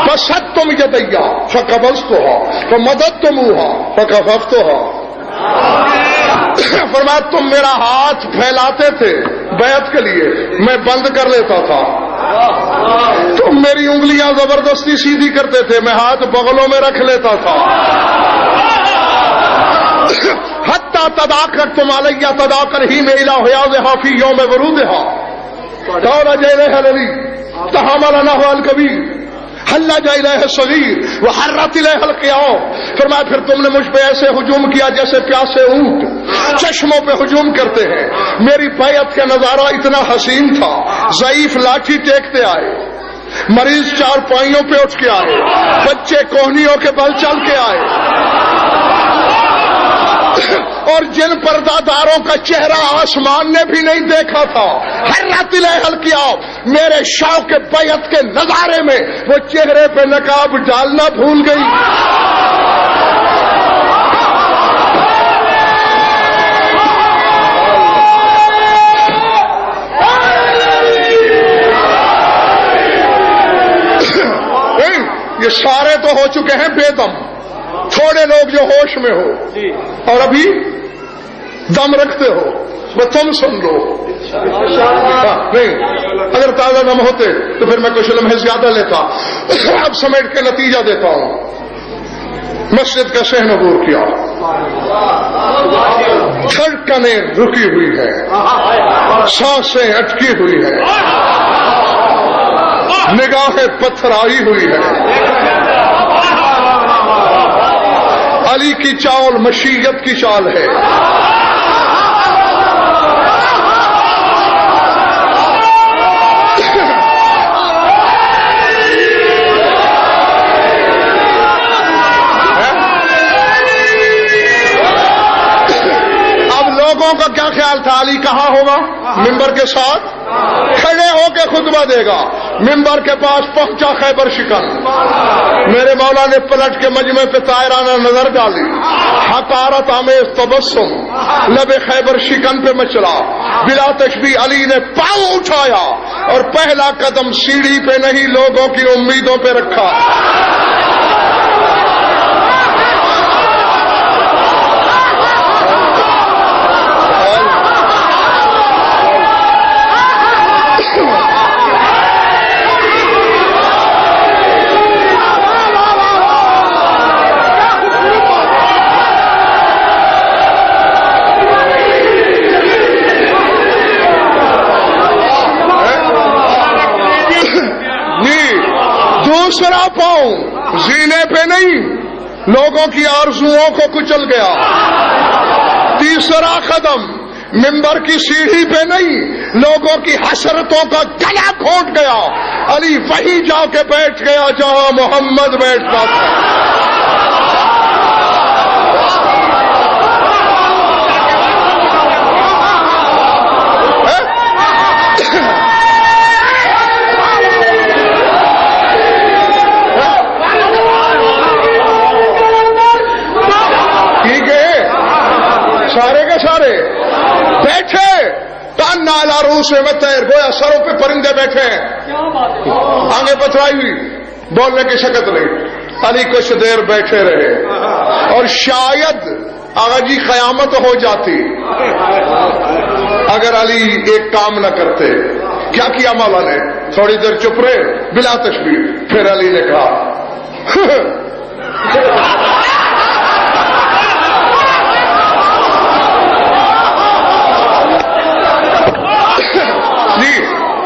بسطتم یدیا فقبضتھا فمددتموہا فکففتھا، فرمایا تم میرا ہاتھ پھیلاتے تھے بیعت کے لیے، میں بند کر لیتا تھا، تم میری انگلیاں زبردستی سیدھی کرتے تھے، میں ہاتھ بغلوں میں رکھ لیتا تھا، حتی تداکرتم علیہ تداکر ہی میں الہ حیاضہا فی یوم ورودہا دورج الیہ العلی تحمل نحو الکبیر حلج الیہ الصغیر وحرت الیہ القیام۔ فرمایا پھر تم نے مجھ پہ ایسے ہجوم کیا جیسے پیاسے اونٹ چشموں پہ ہجوم کرتے ہیں۔ میری بیعت کا نظارہ اتنا حسین تھا، ضعیف لاٹھی ٹیکتے آئے، مریض چارپائیوں پہ اٹھ کے آئے، بچے کوہنیوں کے بل چل کے آئے، اور جن پردہ داروں کا چہرہ آسمان نے بھی نہیں دیکھا تھا، حرت الیہ القیام، میرے شوق بیعت کے نظارے میں وہ چہرے پہ نقاب ڈالنا بھول گئی۔ یہ سارے تو ہو چکے ہیں بے دم، تھوڑے لوگ جو ہوش میں ہو اور ابھی دم رکھتے ہو، وہ تم سن لو۔ نہیں اگر تازہ دم ہوتے تو پھر میں کچھ لمحے زیادہ لیتا، اب سمیٹ کے نتیجہ دیتا ہوں۔ مسجد کا شہ عبور کیا، دھڑکنیں رکی ہوئی ہے، سانسیں اٹکی ہوئی ہے، نگاہیں پتھرائی ہوئی ہے، علی کی چال مشیت کی چال ہے۔ اب لوگوں کا کیا خیال تھا علی کہاں ہوگا؟ ممبر کے ساتھ کھڑے ہو کے خطبہ دے گا۔ ممبر کے پاس پہنچا خیبر شکن، میرے مولا نے پلٹ کے مجمع پہ طائرانہ نظر ڈالی، حقارت آمیز تبسم لب خیبر شکن پہ مچلا، بلا تشبیہ علی نے پاؤں اٹھایا اور پہلا قدم سیڑھی پہ نہیں لوگوں کی امیدوں پہ رکھا۔ دوسرا پاؤں زینے پہ نہیں، لوگوں کی آرزوؤں کو کچل گیا۔ تیسرا قدم منبر کی سیڑھی پہ نہیں، لوگوں کی حسرتوں کا گلا گھونٹ گیا، علی وہیں جا کے بیٹھ گیا جہاں محمد بیٹھتا تھا۔ سارے کے سارے بیٹھے، کان نالا روس میں متیر، گویا سروں پہ پرندے بیٹھے ہیں، آگے پتھرائی ہوئی، بولنے کی شکت نہیں۔ علی کچھ دیر بیٹھے رہے، اور شاید آغا جی قیامت ہو جاتی اگر علی ایک کام نہ کرتے۔ کیا کیا مولا نے؟ تھوڑی دیر چپ رہے بلا تشبیہ، پھر علی نے کہا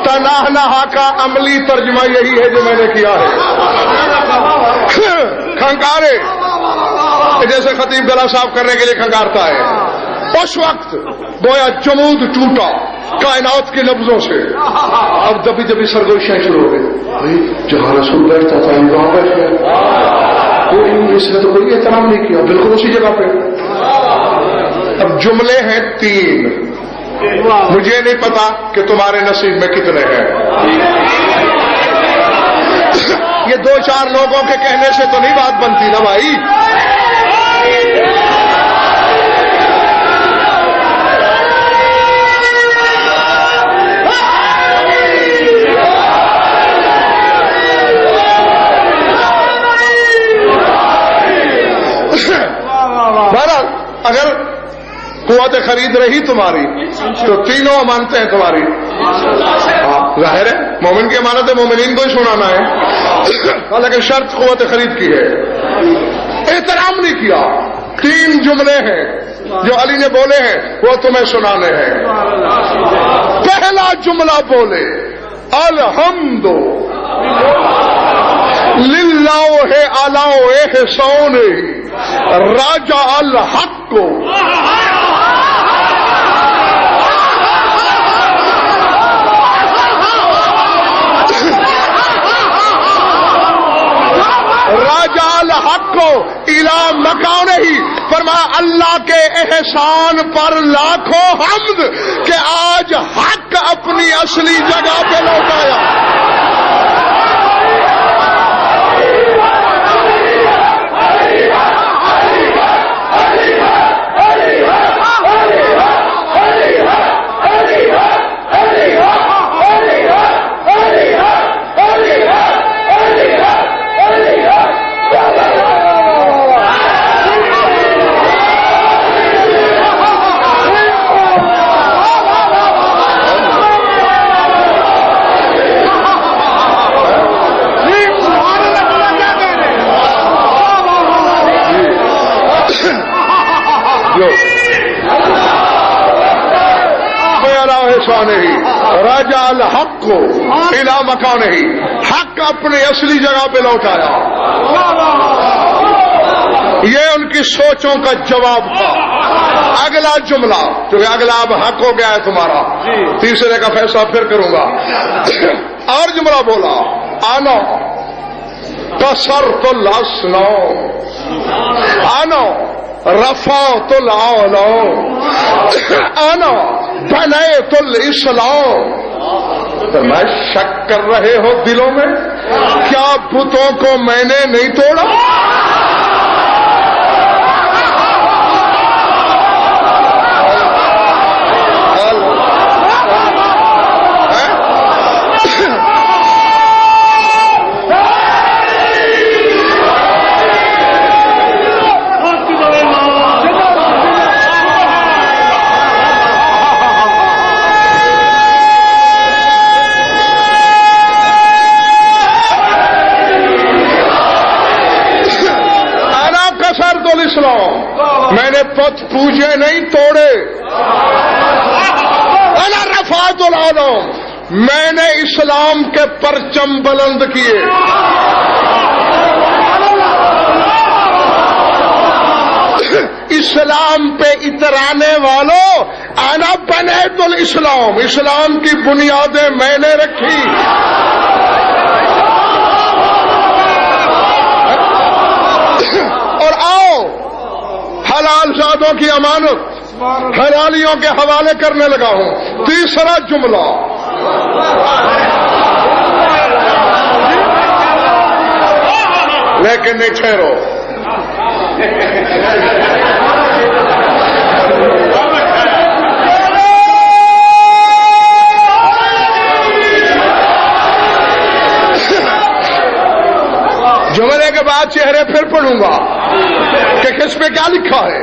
تناہ نہا کا عملی ترجمہ یہی ہے جو میں نے کیا ہے۔ کھنکارے جیسے خطیب گلا صاف کرنے کے لیے کھنکارتا ہے، اس وقت گویا جمود ٹوٹا کائنات کے لفظوں سے۔ اب دبی دبی سرگوشیاں شروع ہو گئی، جہاں رسول بیٹھتا تھا وہاں بیٹھ گیا، اس نے تو کوئی احترام نہیں کیا، بالکل اسی جگہ پہ۔ اب جملے ہیں 3، مجھے نہیں پتا کہ تمہارے نصیب میں کتنے ہیں۔ یہ 2-4 لوگوں کے کہنے سے تو نہیں بات بنتی نا بھائی۔ بہرحال اگر قوت خرید رہی تمہاری تو تینوں امانتیں ہیں تمہاری۔ ظاہر ہے مومن کی امانت مومنین کو ہی سنانا ہے، لیکن شرط قوت خرید کی ہے۔ احترام نہیں کیا۔ 3 جملے ہیں جو علی نے بولے ہیں وہ تمہیں سنانے ہیں۔ پہلا جملہ بولے الحمد للہ علی احسانہ راجع الحق کو۔ راجع الحق کو الی مکانہ ہی، فرمایا اللہ کے احسان پر لاکھوں حمد کہ آج حق اپنی اصلی جگہ پہ لوٹایا۔ راجع الحق کو الی مکانہ ہی، حق اپنے اصلی جگہ پہ لوٹایا۔ یہ ان کی سوچوں کا جواب تھا۔ اگلا جملہ کیونکہ اگلا اب حق ہو گیا ہے تمہارا، تیسرے کا فیصلہ پھر کروں گا۔ اور جملہ بولا آنا کسرت الاسنام، آنا رفعت العالم، آنا بنیت الاسلام۔ میں شک کر رہے ہو دلوں میں، کیا بتوں کو میں نے نہیں توڑا؟ اسلام، میں نے پتھ پوجے نہیں توڑے۔ انا رفعت العالم، میں نے اسلام کے پرچم بلند کیے۔ اسلام پہ اترانے والوں، انا بنیت الاسلام، اسلام کی بنیادیں میں نے رکھی. اور آؤ حلال زادوں کی امانت حلالیوں کے حوالے کرنے لگا ہوں. تیسرا جملہ، لیکن نہیں ٹھہرو، جملے کے بعد چہرے پھر پڑھوں گا کہ کس پہ کیا لکھا ہے.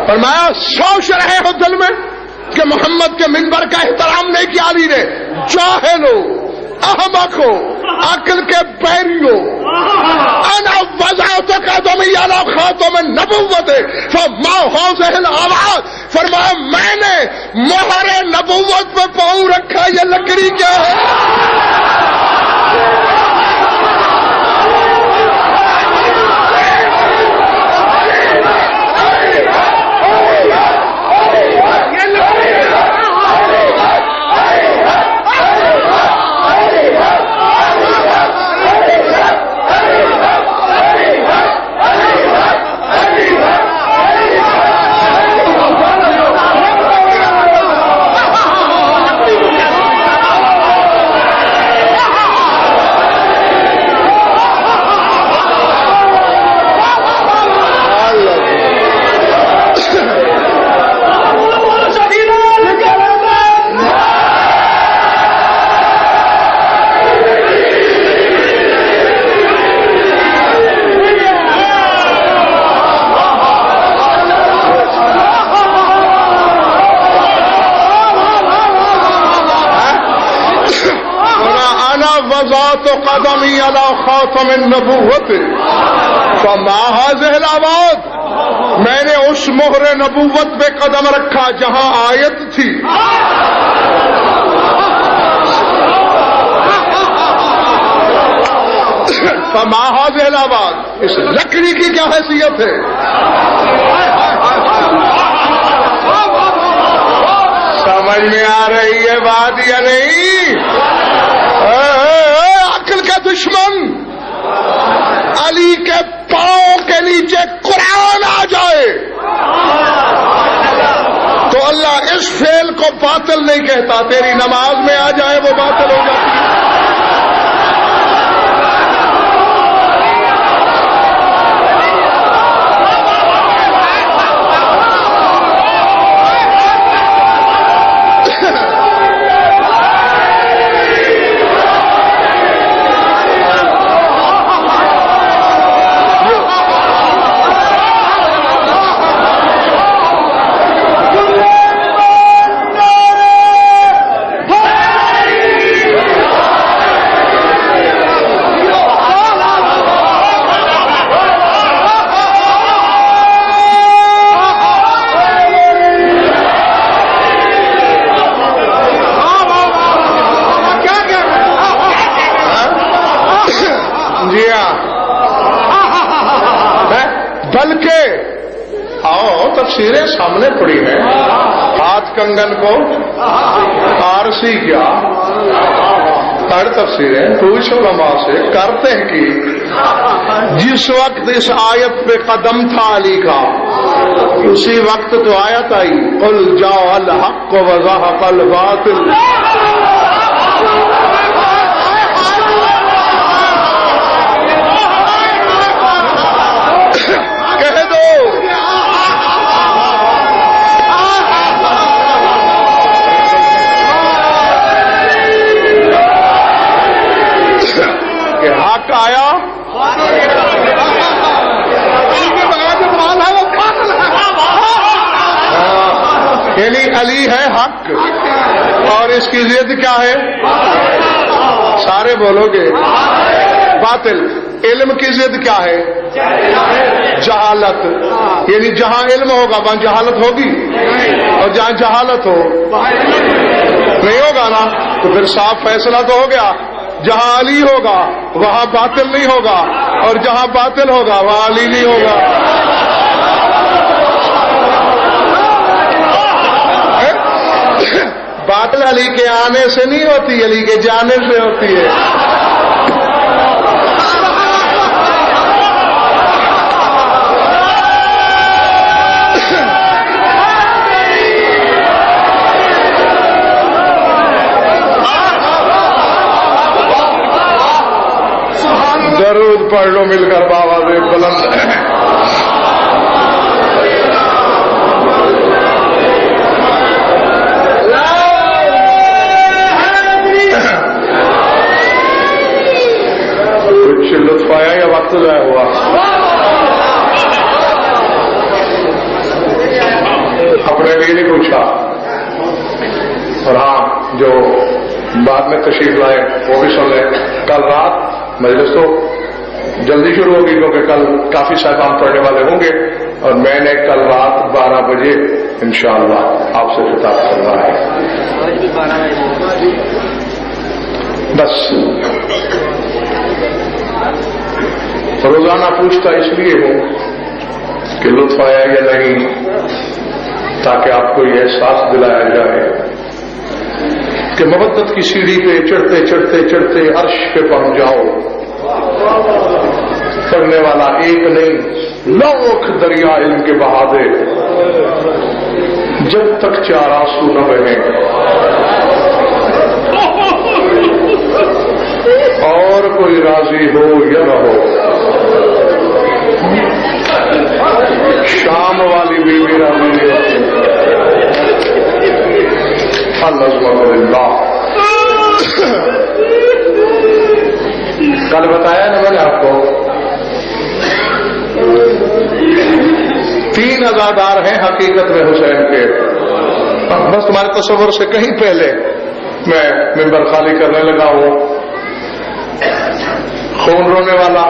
فرمایا سوچ رہے ہو دل میں کہ محمد کے منبر کا احترام نہیں کیا علی نے. جاہل ہو، احمق ہو، عقل کے بیری ہو. انا وضعت قدمی علی خاتم النبوت فما هذه الاوعاد. فرمایا میں نے مہر نبوت پہ پاؤں رکھا، یہ لکڑی کیا ہے؟ وضعت قدمی علی خاتم النبوت فما هذه الاوعاد. میں نے اس مہر نبوت پہ قدم رکھا جہاں آیت تھی. فما هذه الاوعاد، اس لکڑی کی کیا حیثیت ہے؟ سمجھ میں آ رہی ہے بات یا نہیں؟ عقل کا دشمن، علی کے پاؤں کے نیچے قرآن آ جائے تو اللہ اس فعل کو باطل نہیں کہتا. تیری نماز میں آ جائے وہ باطل ہو جاتی ہے. بلکہ آؤ تفسیریں سامنے پڑی ہیں. ہاتھ کنگن کو فارسی کیا ہر تفسیریں پوچھ علماء سے کرتے ہیں کہ جس وقت اس آیت پہ قدم تھا علی کا اسی وقت تو آیت آئی قل جاء الحق وزهق الباطل. کہہ دو کہ حق آیا، یعنی علی ہے حق اور اس کی ضد کیا ہے؟ سارے بولو گے باطل. علم کی ضد کیا ہے؟ جہالت. یعنی جہاں علم ہوگا وہاں جہالت ہوگی، اور جہاں جہالت ہو نہیں ہوگا نا. تو پھر صاف فیصلہ تو ہو گیا، جہاں علی ہوگا وہاں باطل نہیں ہوگا، اور جہاں باطل ہوگا وہاں علی نہیں ہوگا. بات علی کے آنے سے نہیں ہوتی، علی کے جانے سے ہوتی ہے. درود پڑھ لو مل کر بآواز بلند. کچھ لطف آیا یا وقت ضائع ہوا؟ اپنے لیے نہیں پوچھا. اور ہاں جو بعد میں تشریف لائے وہ بھی سن لیں. کل رات مجلس تو جلدی شروع ہوگی کیونکہ کل کافی صاحبان پڑھنے والے ہوں گے، اور میں نے کل رات 12 بجے انشاءاللہ آپ سے خطاب کرنا ہے. بس روزانہ پوچھتا اس لیے ہوں کہ لطف آیا یا نہیں، تاکہ آپ کو یہ احساس دلایا جائے کہ محبت کی سیڑھی پہ چڑھتے چڑھتے چڑھتے عرش پہ پہنچ جاؤ. پڑھنے والا ایک نہیں لاکھ دریا علم کے بہا دے، جب تک 4 آنسو نہ بہیں اور کوئی راضی ہو یا نہ ہو. شام والی بیوی راضی نہیں ہوتی. العظمت للہ. کل بتایا نا میں نے آپ کو 3 عزادار ہیں حقیقت میں حسین کے. بس تمہارے تصور سے کہیں پہلے میں ممبر خالی کرنے لگا ہوں. خون رونے والا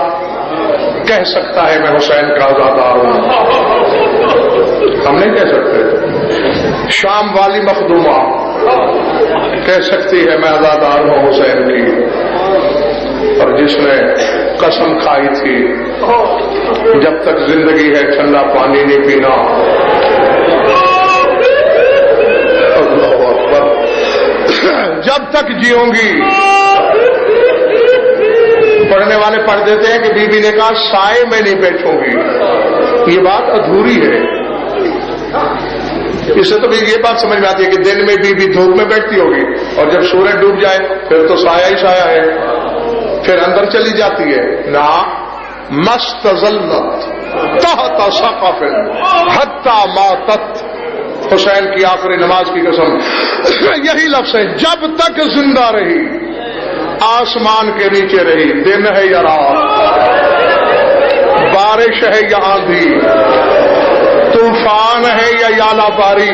کہہ سکتا ہے میں حسین کا عزادار ہوں، ہم نہیں کہہ سکتے. شام والی مخدومہ کہہ سکتی ہے میں عزادار ہوں حسین کی. اور جس نے قسم کھائی تھی جب تک زندگی ہے ٹھنڈا پانی نہیں پینا، اللہ اکبر، جب تک جیوں گی. پڑھنے والے پڑھ دیتے ہیں کہ بی بی نے کہا سائے میں نہیں بیٹھوں گی. یہ بات ادھوری ہے. اس سے تو بھی یہ بات سمجھ میں آتی ہے کہ دن میں بی بی دھوپ میں بیٹھتی ہوگی، اور جب سورج ڈوب جائے پھر تو سایہ ہی سایہ ہے، پھر اندر چلی جاتی ہے. نہ مستظلت تحت سقف حتی ماتت. حسین کی آخری نماز کی قسم یہی لفظ ہے. جب تک زندہ رہی آسمان کے نیچے رہی، دن ہے یا رات، بارش ہے یا آندھی، طوفان ہے یا یالا باری.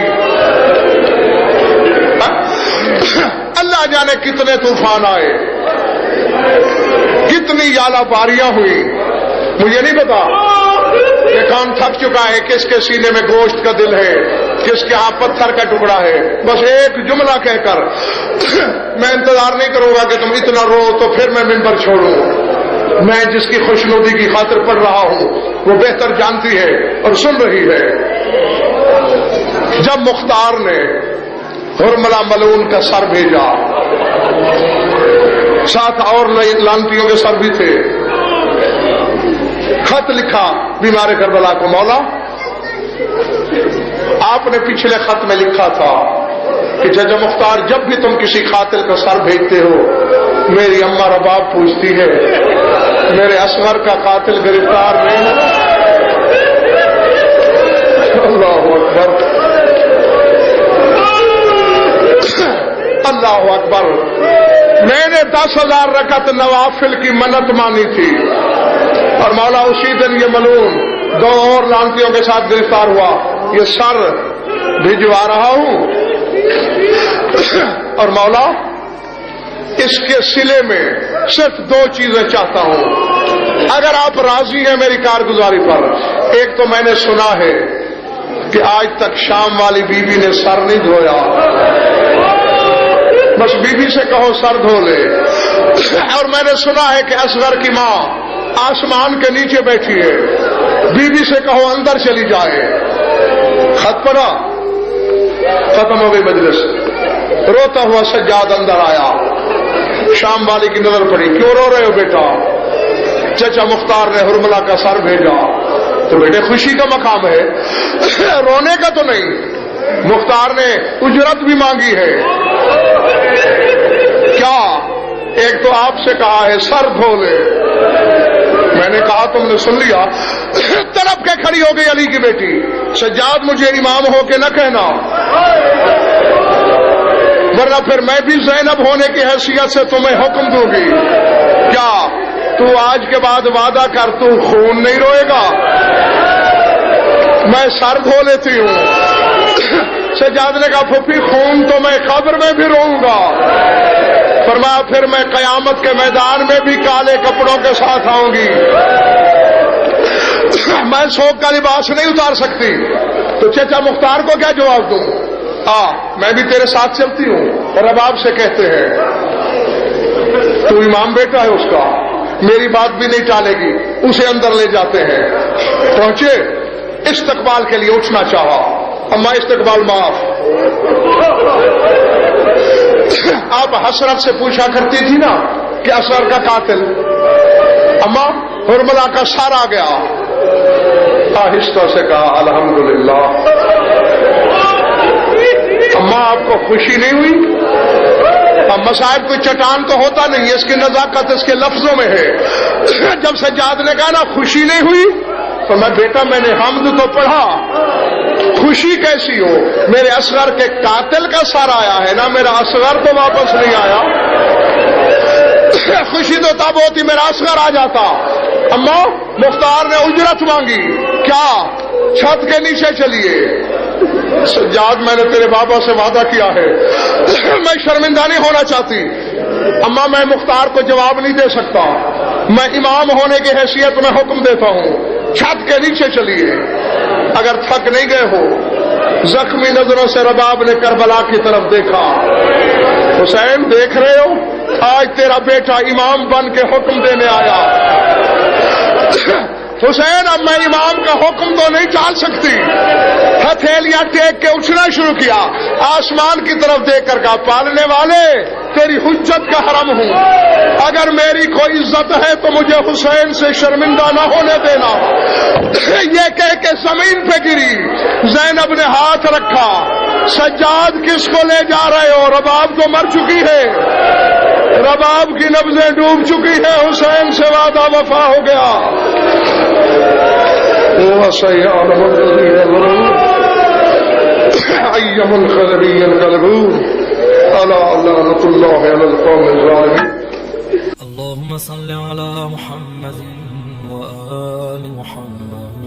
اللہ جانے کتنے طوفان آئے، کتنی یالا باریاں ہوئی. مجھے نہیں پتا کہ کون تھک چکا ہے، کس کے سینے میں گوشت کا دل ہے، کس کے ہاں پتھر کا ٹکڑا ہے. بس ایک جملہ کہہ کر میں انتظار نہیں کروں گا کہ تم اتنا رو تو پھر میں منبر چھوڑوں. میں جس کی خوشنودی کی خاطر پڑھ رہا ہوں وہ بہتر جانتی ہے اور سن رہی ہے. جب مختار نے حرملہ ملعون کا سر بھیجا، ساتھ اور لانتیوں کے سر بھی تھے، خط لکھا بیمار کربلا کو، مولا آپ نے پچھلے خط میں لکھا تھا کہ جج مختار جب بھی تم کسی قاتل کا سر بھیجتے ہو میری اماں رباب پوچھتی ہے میرے اصغر کا قاتل گرفتار نہیں. اللہ اکبر، اللہ اکبر. میں نے 10,000 رکعت نوافل کی منت مانی تھی، اور مولا اسی دن یہ ملعون 2 اور لانتیوں کے ساتھ گرفتار ہوا. یہ سر بھجوا رہا ہوں، اور مولا اس کے سلے میں صرف 2 چیزیں چاہتا ہوں اگر آپ راضی ہیں میری کارگزاری پر. ایک تو میں نے سنا ہے کہ آج تک شام والی بی بی نے سر نہیں دھویا، بس بی بی سے کہو سر دھو لے. اور میں نے سنا ہے کہ اصغر کی ماں آسمان کے نیچے بیٹھی ہے، بی بی سے کہو اندر چلی جائے. خط پڑا، ختم ہو گئی مجلس. روتا ہوا سجاد اندر آیا. شام والی کی نظر پڑی. کیوں رو رہے ہو بیٹا؟ چچا مختار نے حرملہ کا سر بھیجا. تو بیٹے خوشی کا مقام ہے, رونے کا تو نہیں. مختار نے اجرت بھی مانگی ہے. کیا؟ ایک تو آپ سے کہا ہے سر دھو لے. میں نے کہا تم نے سن لیا. تڑپ کے کھڑی ہو گئی علی کی بیٹی. سجاد مجھے امام ہو کے نہ کہنا, ورنہ پھر میں بھی زینب ہونے کی حیثیت سے تمہیں حکم دوں گی. کیا تو آج کے بعد وعدہ کر تو خون نہیں روئے گا؟ میں سر دھو لیتی ہوں. سجاد نے کہا پھوپھی خون تو میں قبر میں بھی روؤں گا. فرمایا پھر میں قیامت کے میدان میں بھی کالے کپڑوں کے ساتھ آؤں گی. میں شوق کا لباس نہیں اتار سکتی. تو چچا مختار کو کیا جواب دوں؟ میں بھی تیرے ساتھ چلتی ہوں. اور اب آپ سے کہتے ہیں تو امام بیٹا ہے اس کا, میری بات بھی نہیں ٹالے گی. اسے اندر لے جاتے ہیں. پہنچے, استقبال کے لیے اٹھنا چاہا. اما استقبال معاف. آپ حسرت سے پوچھا کرتی تھی نا کہ اصغر کا قاتل. اما حرملہ کا سر آ گیا. آہستہ سے کہا الحمدللہ. اما آپ کو خوشی نہیں ہوئی؟ اب مصائب کوئی چٹان تو ہوتا نہیں, اس کی نزاکت اس کے لفظوں میں ہے. جب سجاد نے کہا نا خوشی نہیں ہوئی, تو میں بیٹا میں نے حمد تو پڑھا, خوشی کیسی ہو؟ میرے اصغر کے قاتل کا سر آیا ہے نا, میرا اصغر تو واپس نہیں آیا. خوشی تو تب ہوتی میرا اصغر آ جاتا. اما مختار نے اجرت مانگی. کیا؟ چھت کے نیچے چلیے. سجاد میں نے تیرے بابا سے وعدہ کیا ہے, میں شرمندہ نہیں ہونا چاہتی. اما میں مختار کو جواب نہیں دے سکتا, میں امام ہونے کی حیثیت میں حکم دیتا ہوں چھت کے نیچے چلیے. اگر تھک نہیں گئے ہو. زخمی نظروں سے رباب نے کربلا کی طرف دیکھا. حسین دیکھ رہے ہو, آج تیرا بیٹا امام بن کے حکم دینے آیا. حسین اب میں امام کا حکم تو نہیں ٹال سکتی. ہتھیلیاں ٹیک کے اٹھنا شروع کیا. آسمان کی طرف دیکھ کر کہا پالنے والے تیری حجت کا حرم ہوں, اگر میری کوئی عزت ہے تو مجھے حسین سے شرمندہ نہ ہونے دینا. یہ کہہ کے زمین پہ گری. زینب نے ہاتھ رکھا. سجاد کس کو لے جا رہے ہو؟ رباب تو مر چکی ہے, رباب کی نبضیں ڈوب چکی ہے. حسین سے وعدہ وفا ہو گیا. أيام الخلبي ينقلبون ألا لعنة الله على القوم الظالمين. اللهم صل على محمد وآل محمد